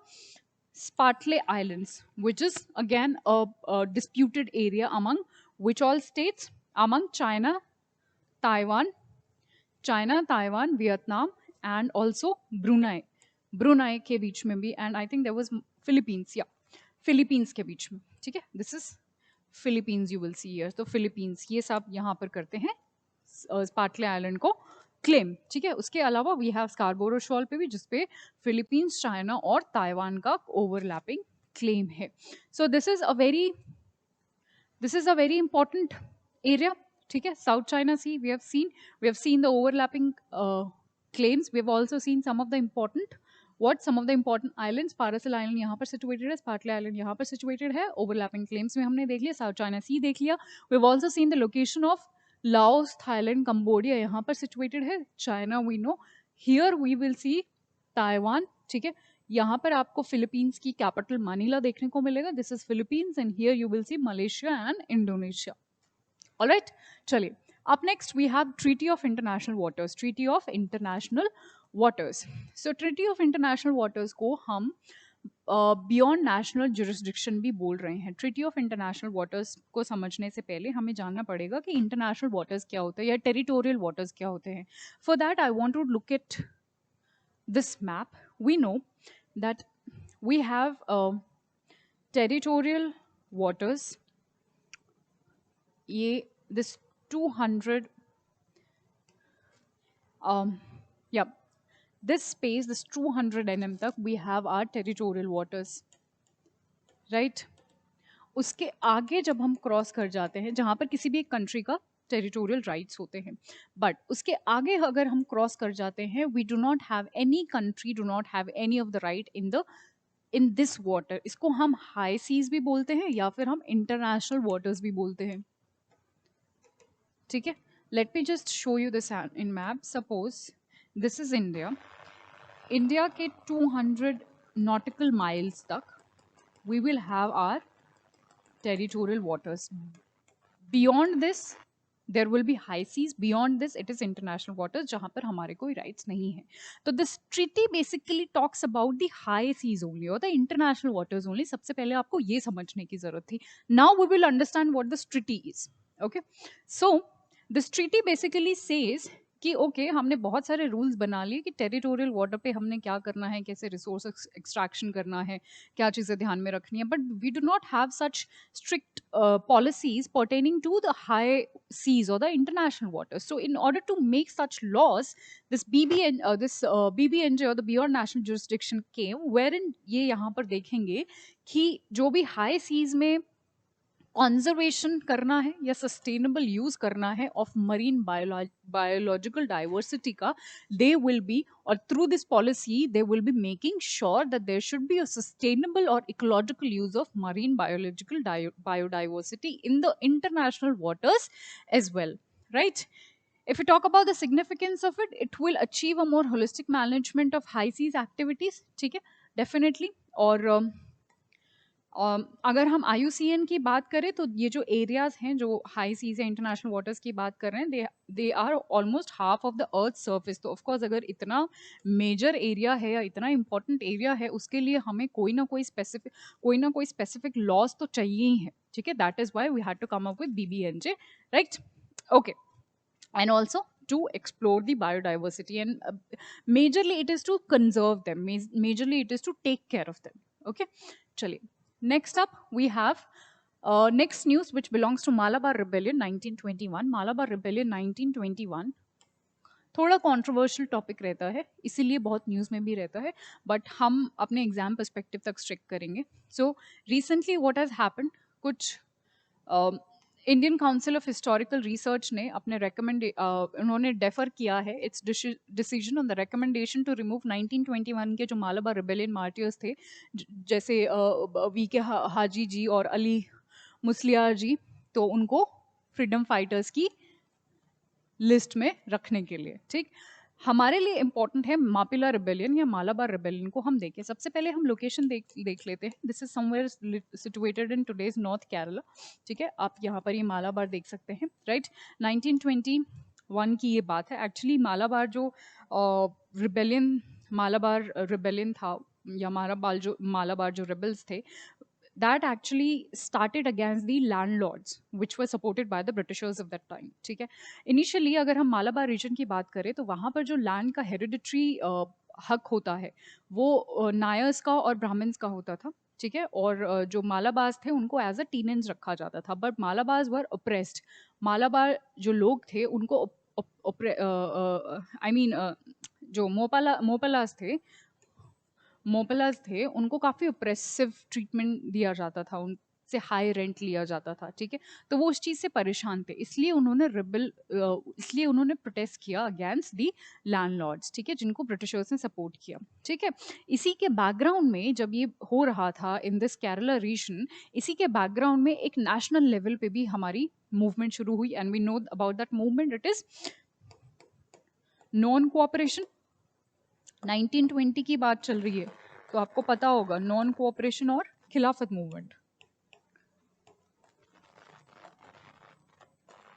Spratly Islands, which is again a disputed area among which all states? Among China, Taiwan, Vietnam, and also Brunei. Brunei के बीच में भी, and I think there was Philippines, yeah, Philippines के बीच में, ठीक है? This is Philippines, you will see here. तो Philippines ये सब यहाँ पर करते हैं स्पार्टले आइलैंड को क्लेम, ठीक है? उसके अलावा वी हैव स्कारबोरो शॉल पे भी, जिसपे फिलीपींस, चाइना और ताइवान का ओवरलैपिंग क्लेम है. So this is a very important area, ठीक है? South China Sea, we have seen the overlapping claims. We have also seen some of the important islands. Paracel Island यहाँ पर situated है, Spratly Island यहाँ पर situated है. Overlapping claims में हमने देख लिया, South China Sea देख लिया. We have also seen the location of Laos, Thailand, Cambodia यहाँ पर situated है. China we know. Here we will see Taiwan, ठीक है? यहाँ पर आपको फिलीपींस की कैपिटल मनीला देखने को मिलेगा. This is Philippines, and here you will see Malaysia and Indonesia. All right, चलिए. Up next, we have Treaty of International Waters. Treaty of International Waters. So, Treaty of International Waters को हम beyond national jurisdiction भी बोल रहे हैं. Treaty of international waters को समझने से पहले हमें जानना पड़ेगा कि इंटरनेशनल वाटर्स क्या होते हैं या टेरिटोरियल वाटर्स क्या होते हैं. For that I want to look at this map. We know that we have territorial waters. ये this 200 this space, this 200 nm तक we have our territorial waters, right? उसके आगे जब हम क्रॉस कर जाते हैं, जहाँ पर किसी भी एक कंट्री का टेरिटोरियल राइट्स होते हैं, बट उसके आगे अगर हम क्रॉस कर जाते हैं, we do not have any country do not have any of the right in this water. इसको हम हाई सीज भी बोलते हैं या फिर हम इंटरनेशनल वाटर्स भी बोलते हैं, ठीक है? Let me just show you this in map. Suppose this is India के 200 नॉटिकल माइल्स तक we will have our territorial waters. Beyond this there will be high seas. Beyond this it is international waters, जहाँ पर हमारे कोई rights नहीं है. तो this treaty basically talks about the high seas only और the international waters only. सबसे पहले आपको ये समझने की जरूरत थी. Now we will understand what this treaty is. Okay, so this treaty basically says कि ओके हमने बहुत सारे रूल्स बना लिए कि टेरिटोरियल वाटर पे हमने क्या करना है, कैसे रिसोर्स एक्सट्रैक्शन करना है, क्या चीज़ें ध्यान में रखनी है, but we do not have such strict policies pertaining to the high seas or the international waters. So in order to make such laws, this BBNJ or the Beyond National Jurisdiction came, wherein ये यहाँ पर देखेंगे कि जो भी high seas में conservation करना है या सस्टेनेबल यूज करना है ऑफ मरीन बायोलॉजिकल डाइवर्सिटी का, दे विल बी, और through this policy they will be making sure that there should be a sustainable और ecological use of marine biological biodiversity in the international waters as well, right? If we talk about the significance of it, it will achieve a more holistic management of high seas activities, ठीक है, definitely. और अगर हम IUCN की बात करें तो ये जो एरियाज हैं जो हाई सीज या इंटरनेशनल वाटर्स की बात कर रहे हैं, they are almost half of the earth surface. तो ऑफकोर्स अगर इतना मेजर एरिया है या इतना इंपॉर्टेंट एरिया है, उसके लिए हमें कोई ना कोई स्पेसिफिक लॉज तो चाहिए ही है, ठीक है। That is why we had to come up with BBNJ, right? Okay, and also to explore the biodiversity, and majorly it is to conserve them, majorly it is to take care of them, okay? Chaliye, next up we have next news which belongs to Malabar Rebellion 1921। Malabar Rebellion 1921 थोड़ा controversial topic रहता है, इसीलिए बहुत news में भी रहता है, but हम अपने एग्जाम पर्सपेक्टिव तक स्ट्रिक्ट करेंगे। So recently what has happened, कुछ Indian council of historical research ने अपने उन्होंने डेफर किया है its decision on the recommendation to remove 1921 के जो मालाबार रिबेलियन मार्टियर्स थे, जैसे VK हाजी जी और अली मुस्लियार जी, तो उनको फ्रीडम फाइटर्स की लिस्ट में रखने के लिए, ठीक। हमारे लिए इंपॉर्टेंट है मापिला रिबेलियन या मालाबार रिबेलियन को हम देखें। सबसे पहले हम लोकेशन देख लेते हैं। This is somewhere situated in today's north Kerala, ठीक है। आप यहाँ पर ये मालाबार देख सकते हैं, राइट। 1921 की ये बात है। एक्चुअली मालाबार जो रिबेलियन मालाबार रिबेलियन था या मालाबार जो रिबल्स थे, that actually started against the landlords which were supported by the Britishers of that time, ठीक है। इनिशियली अगर हम मालाबार रीजन की बात करें तो वहाँ पर जो लैंड का हेरिडिटरी हक होता है वो नायर्स का और ब्राह्मण्स का होता था, ठीक है। और जो मालाबार्स थे उनको एज अ टीनेंज रखा जाता था, बट मालाबार्स वर ओप्रेस्ड। मालाबार जो लोग थे उनको आई मीन जो मोपलास थे उनको काफ़ी ऑप्रेसिव ट्रीटमेंट दिया जाता था, उनसे हाई रेंट लिया जाता था, ठीक है। तो वो उस चीज़ से परेशान थे, इसलिए उन्होंने प्रोटेस्ट किया अगेंस्ट दी लैंडलॉर्ड्स, ठीक है, जिनको ब्रिटिशर्स ने सपोर्ट किया, ठीक है। इसी के बैकग्राउंड में जब ये हो रहा था इन दिस केरला रीजन, इसी के बैकग्राउंड में एक नेशनल लेवल पे भी हमारी मूवमेंट शुरू हुई, and we know about that movement. It is non cooperation. 1920 की बात चल रही है तो आपको पता होगा नॉन कोऑपरेशन और खिलाफत मूवमेंट।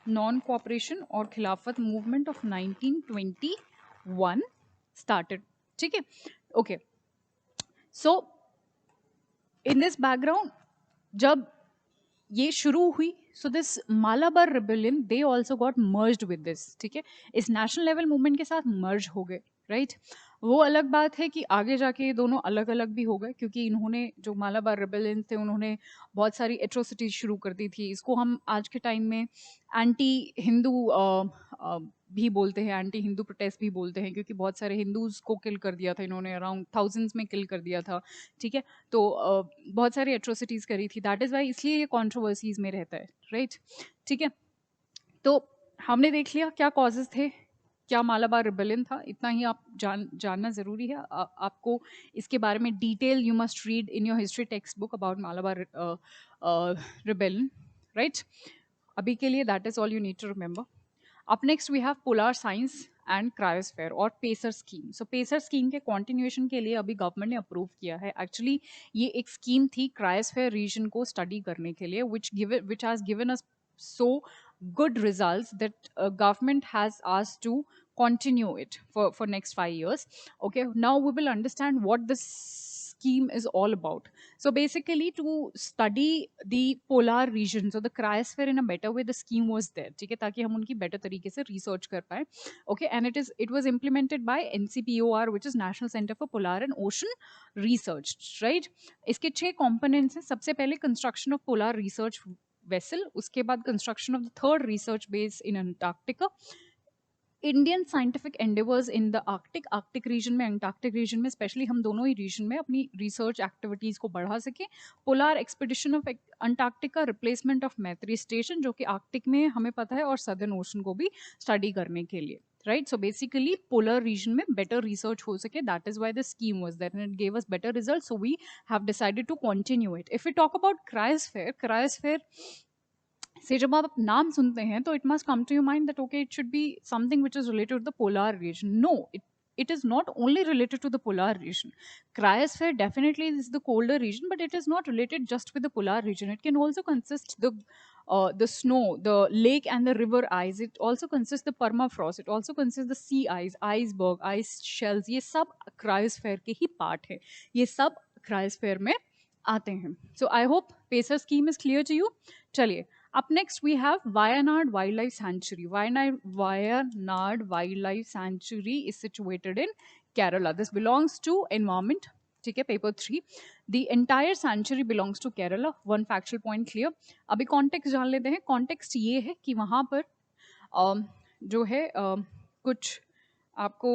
नॉन कोऑपरेशन और खिलाफत मूवमेंट ऑफ 1921 स्टार्टेड, ठीक है। Okay, so in this background जब ये शुरू हुई, so this Malabar rebellion they also got merged with this, ठीक है। इस नेशनल लेवल मूवमेंट के साथ मर्ज हो गए, राइट। वो अलग बात है कि आगे जाके ये दोनों अलग अलग भी हो गए, क्योंकि इन्होंने जो मालाबार रिबेलियन थे उन्होंने बहुत सारी एट्रोसिटीज शुरू कर दी थी। इसको हम आज के टाइम में एंटी हिंदू भी बोलते हैं, एंटी हिंदू प्रोटेस्ट भी बोलते हैं, क्योंकि बहुत सारे हिंदूज को किल कर दिया था इन्होंने, अराउंड थाउजेंड्स में किल कर दिया था, ठीक है। तो बहुत सारी एट्रोसिटीज़ करी थी, दैट इज़ वाई, इसलिए ये कॉन्ट्रोवर्सीज में रहता है, राइट, ठीक है। तो हमने देख लिया क्या कॉजेज थे, क्या मालाबार रिबेलियन था, इतना ही आप जानना ज़रूरी है। आपको इसके बारे में detail you must read in your history text book about Malabar rebellion, right. अभी के लिए that is all you need to remember. Up next we have polar science and cryosphere और पेसर स्कीम। सो पेसर स्कीम के continuation के लिए अभी government ने अप्रूव किया है। एक्चुअली ये एक स्कीम थी क्रायोस्फेयर रीजन को स्टडी करने के लिए, which has given us so good results that government has asked to continue it for next 5 years. Okay, now we will understand what this scheme is all about. So basically to study the polar regions or the cryosphere in a better way, the scheme was there, ठीक है, ताकि हम उनकी better तरीके से research कर पाए। Okay, and it was implemented by NCPOR, which is National Center for Polar and Ocean Research, right? इसके 6 components हैं। सबसे पहले construction of polar research vessel, उसके बाद construction of the 3rd research base in Antarctica, Indian scientific endeavours in the Arctic region में, Antarctic reason में specially, हम दोनों ही रीजन में अपनी रिसर्च एक्टिविटीज़ को बढ़ा सकें। Polar expedition of Antarctica, replacement of मैत्री स्टेशन जो कि आर्कटिक में हमें पता है, और सदर्न ओशन को भी स्टडी करने के लिए, right. So basically polar region में बेटर रिसर्च हो सके, that is why the scheme was there and it gave us better result, so we have decided to continue it. If we talk about cryosphere से जब आप नाम सुनते हैं तो it must come to your mind that okay it should be something which is related to the polar region. No, it is not only related to the polar region. Cryosphere definitely is the colder region, but it is not related just with the polar region. It can also consist the snow, the lake and the river ice. It also consists the permafrost. It also consists the sea ice, iceberg, ice shells. ये सब cryosphere के ही part है. ये सब cryosphere में आते हैं. So I hope PACER scheme is clear to you. चलिए. Up next, we have Wayanad Wildlife Sanctuary. Wayanad Wildlife Sanctuary is situated in Kerala. This belongs to environment. ठीक है, paper 3. The entire sanctuary belongs to Kerala. One factual point clear. अभी context जान लेते हैं. Context ये है कि वहाँ पर जो है कुछ आपको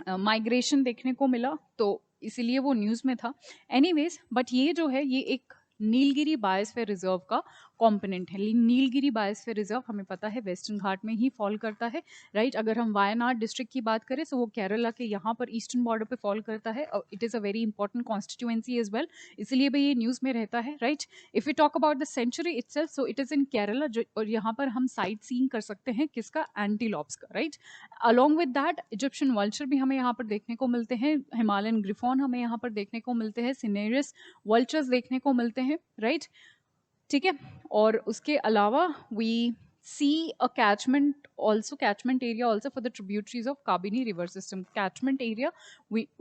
माइग्रेशन देखने को मिला, तो इसीलिए वो न्यूज़ में था. एनीवेज, बट ये जो है ये एक नीलगिरी बायोस्फीयर रिजर्व का कंपोनेंट है. नीलगिरी बायोस्फीयर रिजर्व हमें पता है वेस्टर्न घाट में ही फॉल करता है, राइट. अगर हम वायनाड डिस्ट्रिक्ट की बात करें तो वो केरला के यहाँ पर ईस्टर्न बॉर्डर पे फॉल करता है. It is a very important constituency as well, इसलिए भी ये न्यूज़ में रहता है, right. If you talk about the century itself, so it is in Kerala. और यहाँ पर हम साइट सीइंग कर सकते हैं किसका, एंटीलॉप्स का, right. Along with that Egyptian vulture भी हमें यहाँ पर देखने को मिलते हैं, हिमालयन ग्रिफॉन हमें यहाँ पर देखने को मिलते हैं, सिनेरियस वल्चर्स देखने को मिलते हैं, राइट. ठीक है. और उसके अलावा we see a catchment area also for the tributaries of Kabini river system. Catchment area,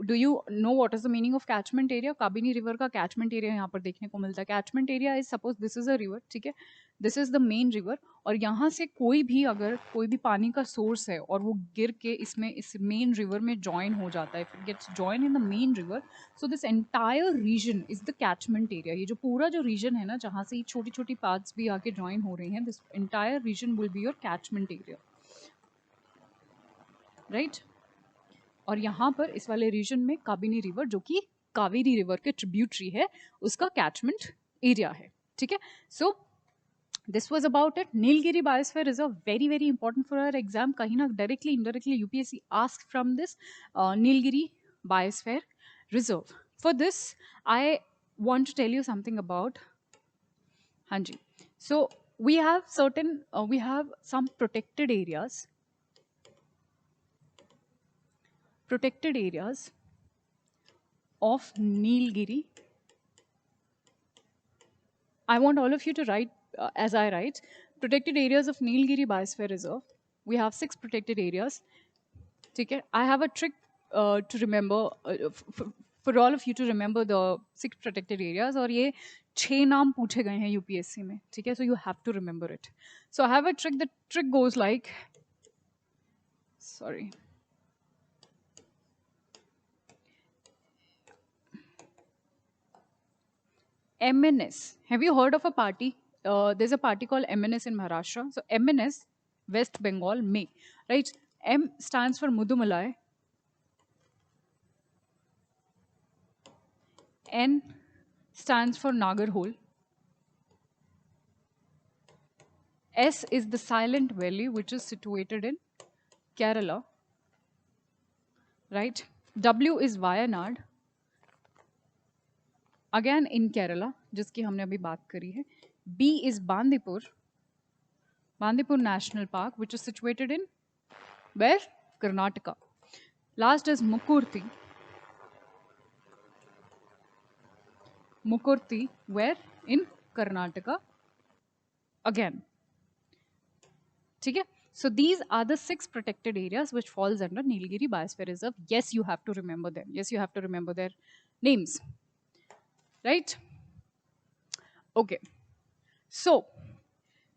do you know what is the meaning of catchment area? Kabini river का catchment area यहाँ पर देखने को मिलता है. Catchment area is suppose this is a river, ठीक है, this is the main river, और यहाँ से कोई भी पानी का सोर्स है और वो गिर के इस मेन रिवर में ज्वाइन हो जाता है, if it gets join in the main river, so this entire region is the catchment area. ये जो पूरा जो रीजन है ना, जहाँ से ये छोटी छोटी पार्ट्स भी आके ज्वाइन हो रही हैं, this entire reason will be your catchment area, right. और यहाँ पर इस वाले रीजन में काबिनी रिवर, जो कि कावेरी रिवर के ट्रिब्यूटरी है, उसका कैचमेंट एरिया है, ठीक है. सो this was about it. Nilgiri Biosphere is a very very important for our exam. कहीं ना directly indirectly UPSC asked from this Nilgiri Biosphere Reserve. For this I want to tell you something about Hanji. So we have some protected areas of Nilgiri. I want all of you to write as I write. Protected areas of Nilgiri Biosphere Reserve. We have 6 protected areas. Okay? I have a trick to remember, for all of you to remember the 6 protected areas. और ये 6 नाम पूछे गए हैं UPSC में. ठीक है? So you have to remember it. So I have a trick. The trick goes like, sorry. MNS. Have you heard of a party? There's a party called MNS in Maharashtra. So MNS, West Bengal, May, right? M stands for Mudumalai. N stands for Nagarhole. S is the Silent Valley, which is situated in Kerala, right? W is Wayanad, again in Kerala, जिसकी हमने अभी बात करी है. B is Bandipur National Park, which is situated in where? Karnataka. Last is Mukurthi, where? In Karnataka again. ठीक है? So these are the 6 protected areas which falls under Nilgiri Biosphere Reserve. Yes, you have to remember them. Yes, you have to remember their names. Right? Okay. So,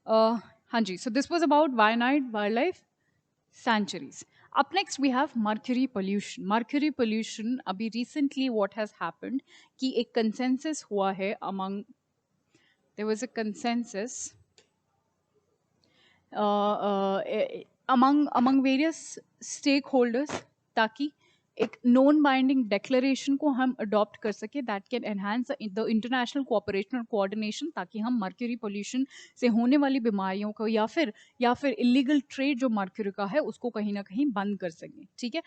Hanji. So this was about Wayanad Wildlife Sanctuaries. Up next, we have mercury pollution. Mercury pollution, abhi recently what has happened, कि एक consensus हुआ है there was a consensus among various stakeholders, ताकि एक non binding declaration को हम adopt कर सके, that can enhance the international cooperation और कोऑर्डिनेशन, ताकि हम मर्क्यूरी पोल्यूशन से होने वाली बीमारियों को या फिर इलीगल ट्रेड जो मर्क्यूरी का है उसको कहीं ना कहीं बंद कर सकें. ठीक है.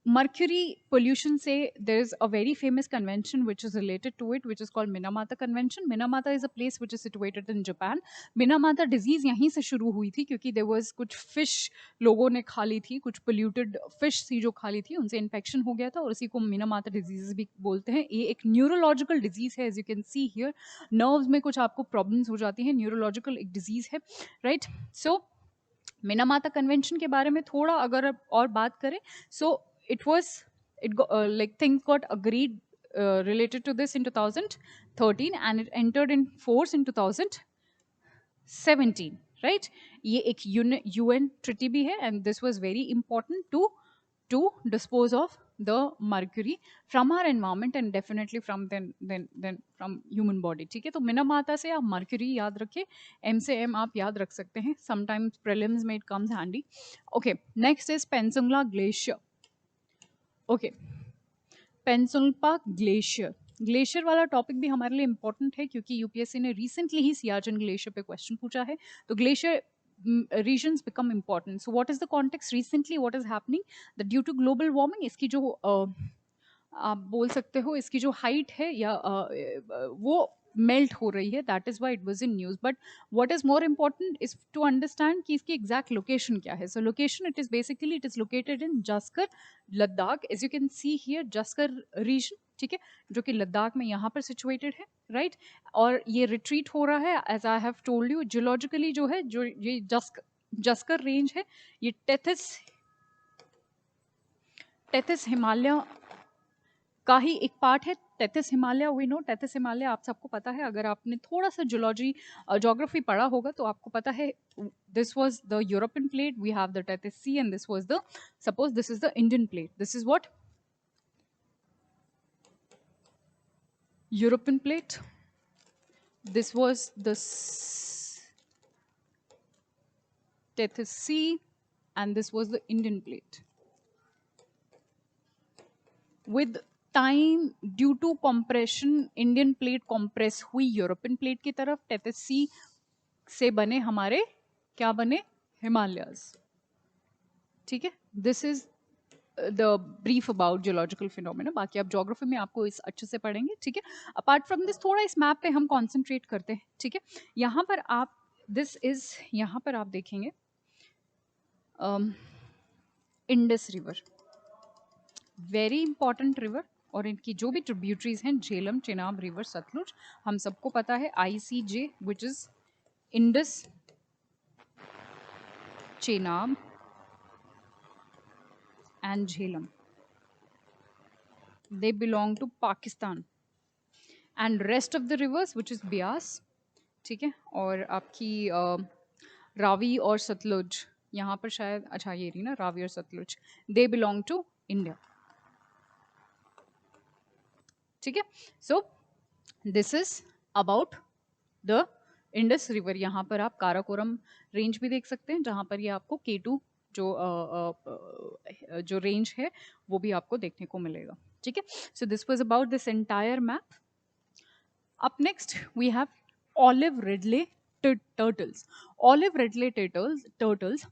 mercury pollution say there is a very famous convention which is related to it, which is called Minamata Convention. Minamata is a place which is situated in Japan. Minamata disease यहीं से शुरू हुई थी क्योंकि there was कुछ fish लोगों ने खा ली थी, कुछ polluted fish थी जो खा ली थी, उनसे infection हो गया था और उसी को Minamata disease भी बोलते हैं. ये एक neurological disease है, as you can see here. Nerves में कुछ आपको problems हो जाती हैं, neurological एक disease है, right? So मिनामाता कन्वेंशन के बारे में थोड़ा अगर और बात करें, सो it was like things got agreed related to this in 2013 and it entered in force in 2017, right? ये एक UN treaty भी है and this was very important to dispose of the mercury from our environment and definitely from then from human body. ठीक है, तो मिनामाता से आप mercury याद रखें, M से M आप याद रख सकते हैं, sometimes prelims में it comes handy. Okay, next is Pensungla glacier. Okay, Pensungpa glacier. Glacier वाला टॉपिक भी हमारे लिए इंपॉर्टेंट है क्योंकि यूपीएससी ने रिसेंटली ही सियाचिन ग्लेशियर पे क्वेश्चन पूछा है. तो glacier regions become important. So what is the context recently? What is happening? That due to global warming, इसकी जो आप बोल सकते हो इसकी जो हाइट है या वो मेल्ट हो रही है, that is why it was in news. But what is more important is to understand कि इसकी एग्जैक्ट लोकेशन क्या है. सो location it is basically it is located in Zanskar Ladakh. As you can see here Zanskar region, ठीक है, जो कि लद्दाख में यहाँ पर सिचुएटेड है, राइट? और ये रिट्रीट हो रहा है as I have told you. Geologically जो है, जो ये जस्कर रेंज है, ये टेथिस हिमालय का ही एक पार्ट है. Tethys Himalaya, we know Tethys Himalaya आप सबको पता है, अगर आपने थोड़ा सा जियोलॉजी ज्योग्राफी पढ़ा होगा तो आपको पता है this was the European plate, we have the Tethys sea and this was the, suppose this is the Indian plate, this is what European plate, this was the Tethys Sea and this was the Indian plate. With time, due to compression, Indian plate compress हुई European plate की तरफ. Tethys Sea से बने हमारे क्या बने? Himalayas. ठीक है, this is the brief about geological phenomena. बाकी आप ज्योग्राफी में आपको इस अच्छे से पढ़ेंगे, ठीक है. अपार्ट फ्रॉम दिस थोड़ा इस मैप पे हम कॉन्सेंट्रेट करते हैं, ठीक है. यहाँ पर आप दिस इज, यहाँ पर आप देखेंगे Indus river, very important river. और इनकी जो भी ट्रिब्यूटरीज हैं, झेलम, चेनाब रिवर, सतलुज, हम सबको पता है ICJ which is Indus, Chenab and Jhelum. They belong to Pakistan. And rest of the rivers, which is Bias, ठीक है, और आपकी रावी और सतलुज, यहाँ पर शायद, अच्छा ये रही ना रावी और Sutlej, they belong to India. ठीक है. So this is about the Indus River. यहाँ पर आप काराकोरम रेंज भी देख सकते हैं, जहाँ पर ये आपको K2 जो रेंज है वो भी आपको देखने को मिलेगा, ठीक है. So this was about this entire map. Up next we have olive ridley turtles. Olive ridley turtles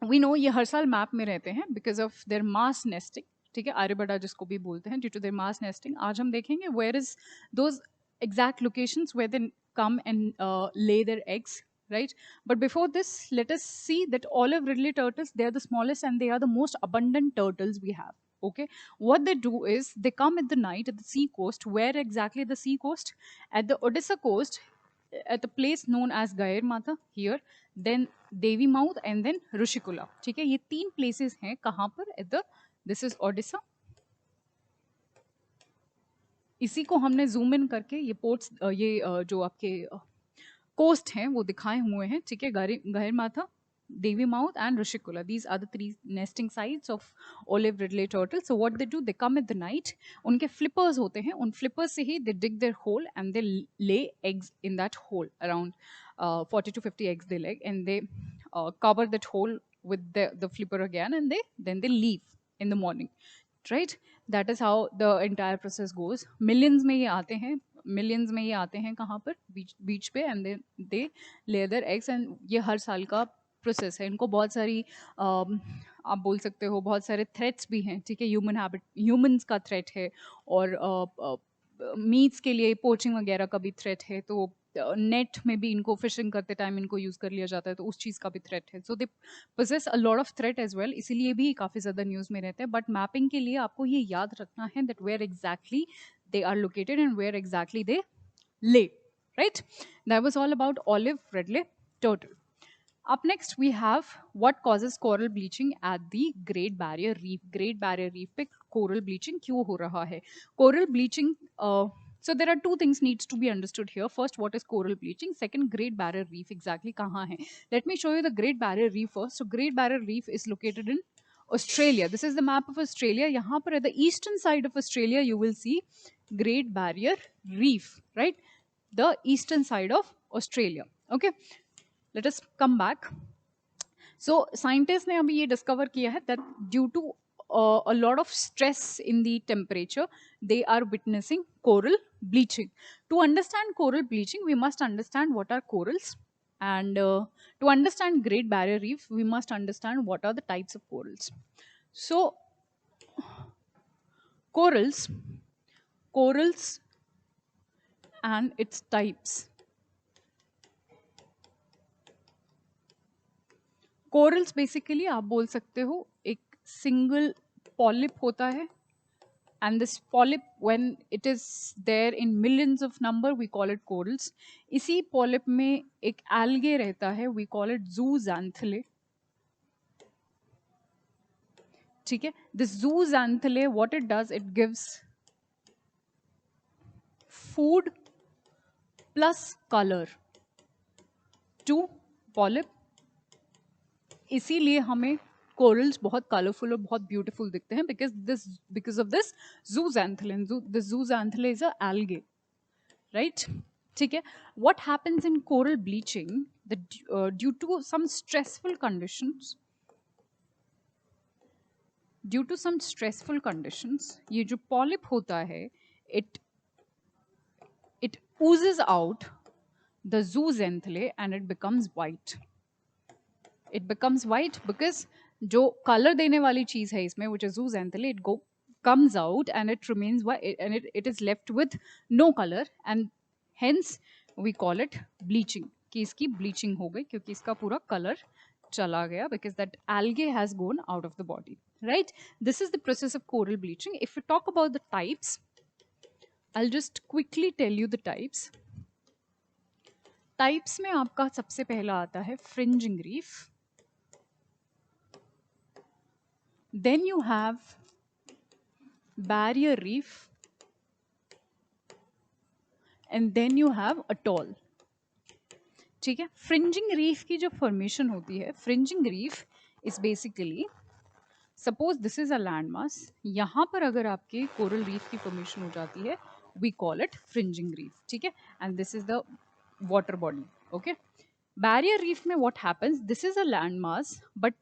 we know ये हर साल मैप में रहते हैं because of their mass nesting, ठीक है, आर्यभट्टा जिसको भी बोलते हैं, due to their mass nesting. आज हम देखेंगे where is those exact locations where they come and lay their eggs, right? But before this, let us see that olive ridley turtles, they are the smallest and they are the most abundant turtles we have. Okay, what they do is they come at the night at the sea coast. Where exactly the sea coast? At the Odisha coast, at a place known as Gair Mata here, then Devi Mouth and then Rushikula. ठीक है, ये तीन places हैं कहाँ पर? At the, this is Odisha. इसी को हमने जूम इन करके ये पोर्ट्स, ये जो आपके कोस्ट हैं वो दिखाए हुए हैं, ठीक है. Gahirmatha, Devi mouth and Rushikulya, these are the 3 nesting sites of olive ridley turtle. So what they do, they come at the night. उनके फ्लिपर्स होते हैं, उन फ्लिपर्स से ही they dig their hole and they lay eggs in that hole. Around 40 to 50 eggs they lay and they cover that hole with the flipper again and then they leave in the morning, right? That is how the entire process goes. Millions में ये आते हैं, millions में ये आते हैं कहाँ पर? बीच पे, and they lay their eggs and ये हर साल का प्रोसेस है. इनको बहुत सारी आप बोल सकते हो बहुत सारे थ्रेट्स भी हैं, ठीक है, ह्यूमंस का थ्रेट है, और मीट्स के लिए पोचिंग वगैरह का भी थ्रेट है, तो नेट में भी इनको फिशिंग करते टाइम इनको यूज़ कर लिया जाता है, तो उस चीज़ का भी थ्रेट है, so they poses a lot of threat as well, इसीलिए भी काफ़ी ज़्यादा न्यूज़ में रहते हैं। बट मैपिंग के लिए आपको ये याद रखना है that where exactly they are located and where exactly they lay, right? That was all about olive Ridley turtle. Up next we have what causes coral bleaching at the Great Barrier Reef. Great Barrier Reef पे coral bleaching क्यों हो रहा है? Coral bleaching, so there are two things needs to be understood here. First, what is coral bleaching? Second, Great Barrier Reef exactly कहाँ है? Let me show you the Great Barrier Reef first. So Great Barrier Reef is located in Australia. This is the map of Australia. यहाँ पर at the eastern side of Australia you will see Great Barrier Reef, right? The eastern side of Australia. Okay, let us come back. So scientists ने अभी ये discover किया है that due to a lot of stress in the temperature, they are witnessing coral bleaching. To understand coral bleaching, we must understand what are corals, and to understand Great Barrier Reef, we must understand what are the types of corals. So corals and its types. Corals basically आप बोल सकते हो एक single polyp होता है, and this polyp when it is there in millions of number we call it corals. इसी polyp में एक algae रहता है, we call it zooxanthellae, ठीक है. This zooxanthellae, what it does, it gives food plus color to polyp, इसीलिए हमें corals बहुत कलरफुल और बहुत ब्यूटीफुल दिखते हैं because of this zooxanthellae. This zooxanthellae is a algae, right? ठीक है. What happens in coral bleaching, that due to some stressful conditions, ये जो पॉलिप होता है, it oozes out the zooxanthellae and it becomes white. It becomes white because जो color देने वाली चीज है इसमें, which is zooxanthellae, comes out and it remains white, and it is left with no color, and hence we call it bleaching, कि इसकी bleaching हो गई क्योंकि इसका पूरा color चला गया, because that algae has gone out of the body, right? This is the process of coral bleaching. If we talk about the types, I'll just quickly tell you the types. Types में आपका सबसे पहला आता है fringing reef. Then you have barrier reef, and then you have atoll. ठीक है. Fringing reef की जो फॉर्मेशन होती है, fringing reef is basically, suppose this is a land मास, यहाँ पर अगर आपके कोरल रीफ की फॉर्मेशन हो जाती है, we call it fringing reef, ठीक है. And this is the water body. Okay. Barrier reef में what happens, this is a land mass but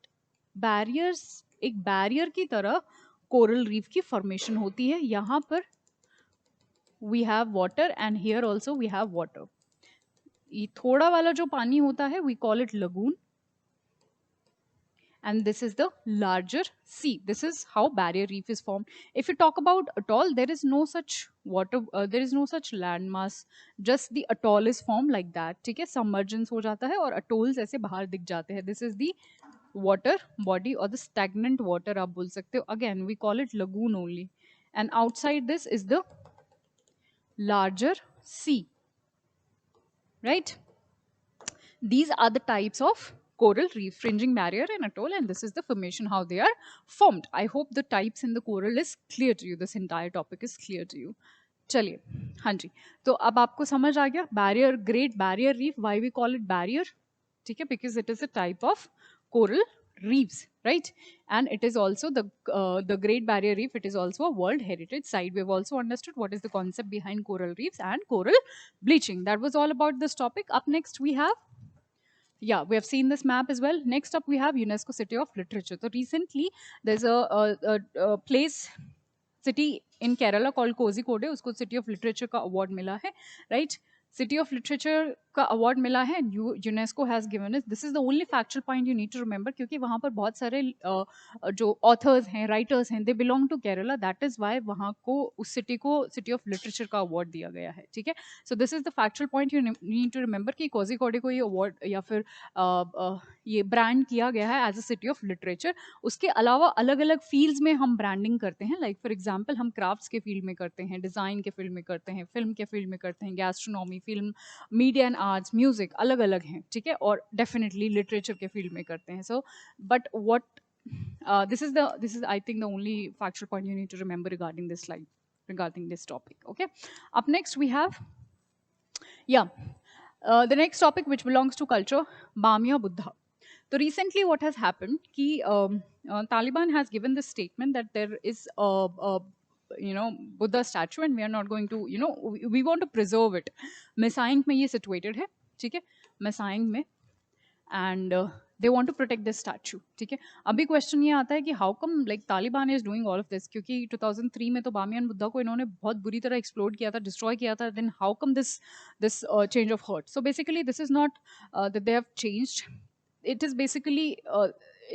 barriers, एक बैरियर की तरह कोरल रीफ की फॉर्मेशन होती है. यहाँ पर we have water and here also we have water. ये थोड़ा वाला जो पानी होता है, we call it lagoon, and this is the larger sea. This is how barrier reef is formed. If you talk about atoll, there is no such water, there is no such landmass, just the atoll is formed like that, ठीक है. submergence हो जाता है और atolls ऐसे बाहर दिख जाते हैं. This is the water body or the stagnant water आप बोल सकते हो. Again we call it lagoon only, and outside this is the larger sea, right? These are the types of coral reef, fringing barrier and atoll, and this is the formation how they are formed. I hope the types in the coral is clear to you. This entire topic is clear to you. चलिए, हाँ जी, तो अब आपको समझ आ गया barrier, great barrier reef, why we call it barrier, ठीक है, because it is a type of coral reefs, right? And it is also the Great Barrier Reef, it is also a World Heritage Site. We've also understood what is the concept behind coral reefs and coral bleaching. That was all about this topic. Up next we have, yeah, we have seen this map as well. Next up we have UNESCO City of Literature. So recently there's a place, city in Kerala called Kozhikode, usko City of Literature ka award mila hai, right? City of Literature का award मिला है, UNESCO has given it, this is the only factual point you need to remember, क्योंकि वहाँ पर बहुत सारे जो authors हैं, राइटर्स हैं, they belong to Kerala, that is why वहाँ को, उस सिटी को सिटी ऑफ लिटरेचर का अवार्ड दिया गया है, ठीक है। So this is the factual point you need to remember कि कोझिकोड को ये अवार्ड या फिर ये ब्रांड किया गया है as a city of literature. उसके अलावा अलग अलग फील्ड्स में हम ब्रांडिंग करते हैं, लाइक फॉर एग्जांपल हम क्राफ्ट्स के फील्ड में करते हैं, डिज़ाइन के फील्ड में करते हैं, फिल्म के फील्ड में करते हैं, gastronomy, film, media and arts, music, अलग अलग हैं, ठीक है, और डेफिनेटली लिटरेचर के फील्ड में करते हैं। So but what this is I think the only factual point you need to remember regarding this slide, regarding this topic. Okay, up next we have, the next topic which belongs to culture, Bamia Buddha. So recently what has happened ki Taliban has given this statement that there is a Buddha statue and we are not going to, we want to preserve it. Messiang mein ye situated hai, theek hai, Messiang mein, and they want to protect this statue, ठीक है। अभी question ये आता है कि how come like Taliban is doing all of this, क्योंकि 2003 में तो बामियान बुद्धा को इन्होंने बहुत बुरी तरह एक्सप्लोड किया था, डिस्ट्रॉय किया था, then how come this this change of heart. So basically this is not that they have changed, it is basically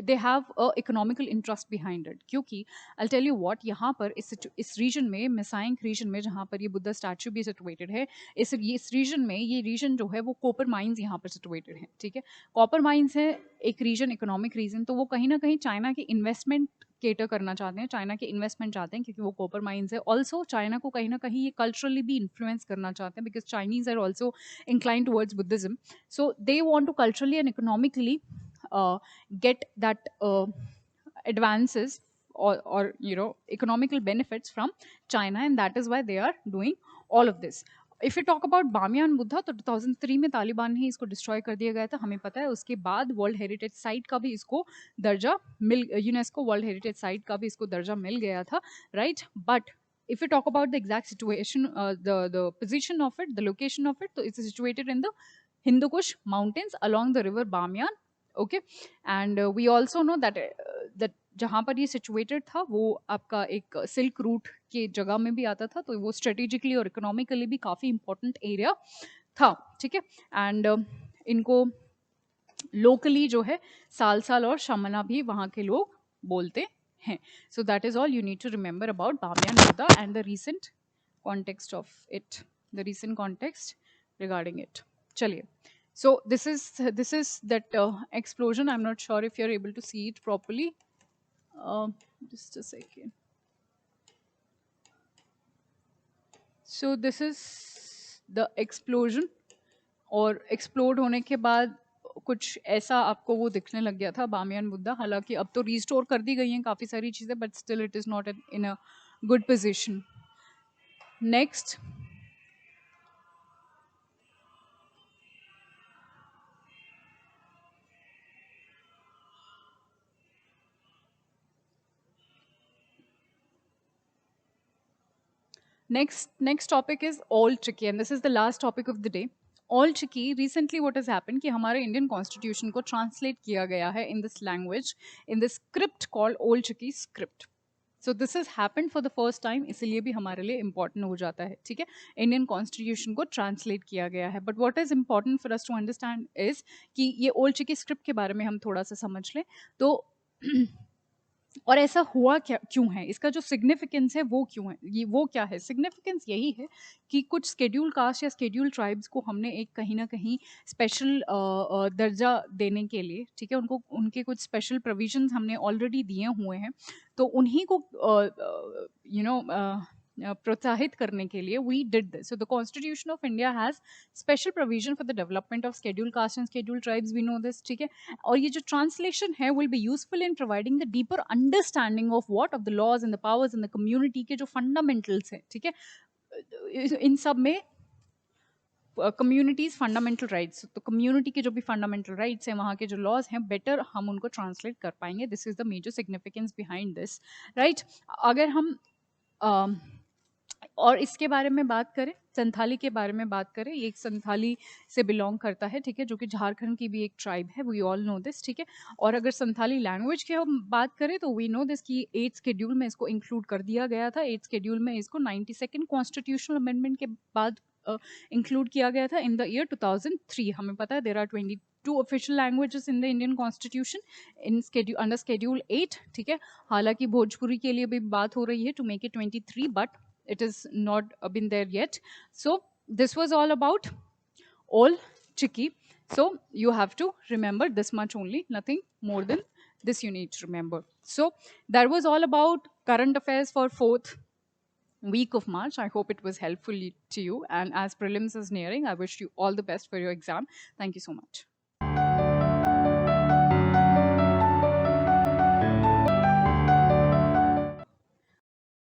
they have a economical interest behind it, क्योंकि I'll tell you what, यहाँ पर इस reason में, मेसाइंग reason में, जहाँ पर ये Buddha statue भी सिचुएटेड है, इस रीजन में, ये रीजन जो है वो कॉपर माइंस यहाँ पर सिचुएटेड है, ठीक है। कॉपर माइंस है एक रीजन, इकोनॉमिक रीजन, तो वो कहीं ना कहीं चाइना की इन्वेस्टमेंट केटर करना चाहते हैं, चाइना के इन्वेस्टमेंट चाहते हैं, क्योंकि वो कॉपर माइंस है। ऑल्सो चाइना को कहीं ना कहीं ये कल्चरली भी इन्फ्लुएंस करना चाहते हैं, because Chinese are also incline towards Buddhism, so they want to culturally and economically get that advances or economical benefits from China, and that is why they are doing all of this. If you talk about Bamiyan Buddha, तो 2003 में तालिबान ने इसको destroy कर दिया गया था, हमें पता है। उसके बाद वर्ल्ड हेरिटेज साइट का भी इसको दर्जा मिल, यूनेस्को वर्ल्ड हेरिटेज साइट का भी इसको दर्जा मिल गया था, right. But if you talk about the exact situation, the position of it, the location of it, so it's situated in the Hindu Kush mountains along the river Bamyan, okay, and we also know that जहाँ पर ये situated था वो आपका एक silk route के जगह में भी आता था, तो वो स्ट्रेटेजिकली और इकोनॉमिकली भी काफ़ी इंपॉर्टेंट एरिया था, ठीक है। एंड इनको लोकली जो है साल और शमना भी वहाँ के लोग बोलते हैं। So that is all you need to remember about Bamiyan Buddha and the recent context of it, the recent context regarding it. चलिए, so this is that explosion. I'm not sure if you're able to see it properly. Just a second. So this is the explosion, और explode होने के बाद कुछ ऐसा आपको वो दिखने लग गया था बामियान बुद्धा। हालांकि अब तो रिस्टोर कर दी गई हैं काफ़ी सारी चीज़ें, but still it is not in a good position. Next, next topic is all tricky, and this is the last topic of the day. All tricky, recently what has happened कि हमारे Indian constitution को translate किया गया है in this language, in this script called Old Tricky script. So this has happened for the first time, इसलिए भी हमारे लिए important हो जाता है, ठीक है। इंडियन कॉन्स्टिट्यूशन को ट्रांसलेट किया गया है, but what is important for us to understand is कि ये ओल्ड चिकी स्क्रिप्ट के बारे में हम थोड़ा सा समझ लें तो और ऐसा हुआ क्या, क्यों है, इसका जो सिग्निफिकेंस है वो क्यों है, ये वो क्या है। सिग्निफिकेंस यही है कि कुछ स्केड्यूल कास्ट या स्केड्यूल ट्राइब्स को हमने एक कहीं ना कहीं स्पेशल दर्जा देने के लिए, ठीक है, उनको उनके कुछ स्पेशल प्रोविजंस हमने ऑलरेडी दिए हुए हैं, तो उन्हीं को प्रोत्साहित करने के लिए we did this. So the constitution of India has special provision for the development of schedule caste and schedule tribes, we know this, ठीक है। और ये जो ट्रांसलेशन है will be useful in providing the deeper understanding of what, of the laws and the powers in the community के जो fundamentals हैं, ठीक है, इन सब में कम्युनिटीज फंडामेंटल राइट्स, तो कम्युनिटी के जो भी फंडामेंटल राइट्स हैं, वहाँ के जो लॉज हैं, बेटर हम उनको ट्रांसलेट कर पाएंगे। This is the major significance behind this, right. अगर हम और इसके बारे में बात करें, संथाली के बारे में बात करें, ये एक संथाली से बिलोंग करता है, ठीक है, जो कि झारखंड की भी एक ट्राइब है, वी ऑल नो दिस, ठीक है। और अगर संथाली लैंग्वेज की हम बात करें तो वी नो दिस कि 8th शेड्यूल में इसको इंक्लूड कर दिया गया था। 8th शेड्यूल में इसको 92nd कॉन्स्टिट्यूशनल अमेंडमेंट के बाद इंक्लूड किया गया था इन द ईयर 2003. हमें पता है there are 22 official languages in the Indian constitution in schedule under schedule 8. ठीक है, हालांकि भोजपुरी के लिए भी बात हो रही है to make it 23, but it is not been there yet. So this was all about all tricky. So you have to remember this much only, nothing more than this you need to remember. So that was all about current affairs for 4th week of March. I hope it was helpful to you, and as prelims is nearing, I wish you all the best for your exam. Thank you so much.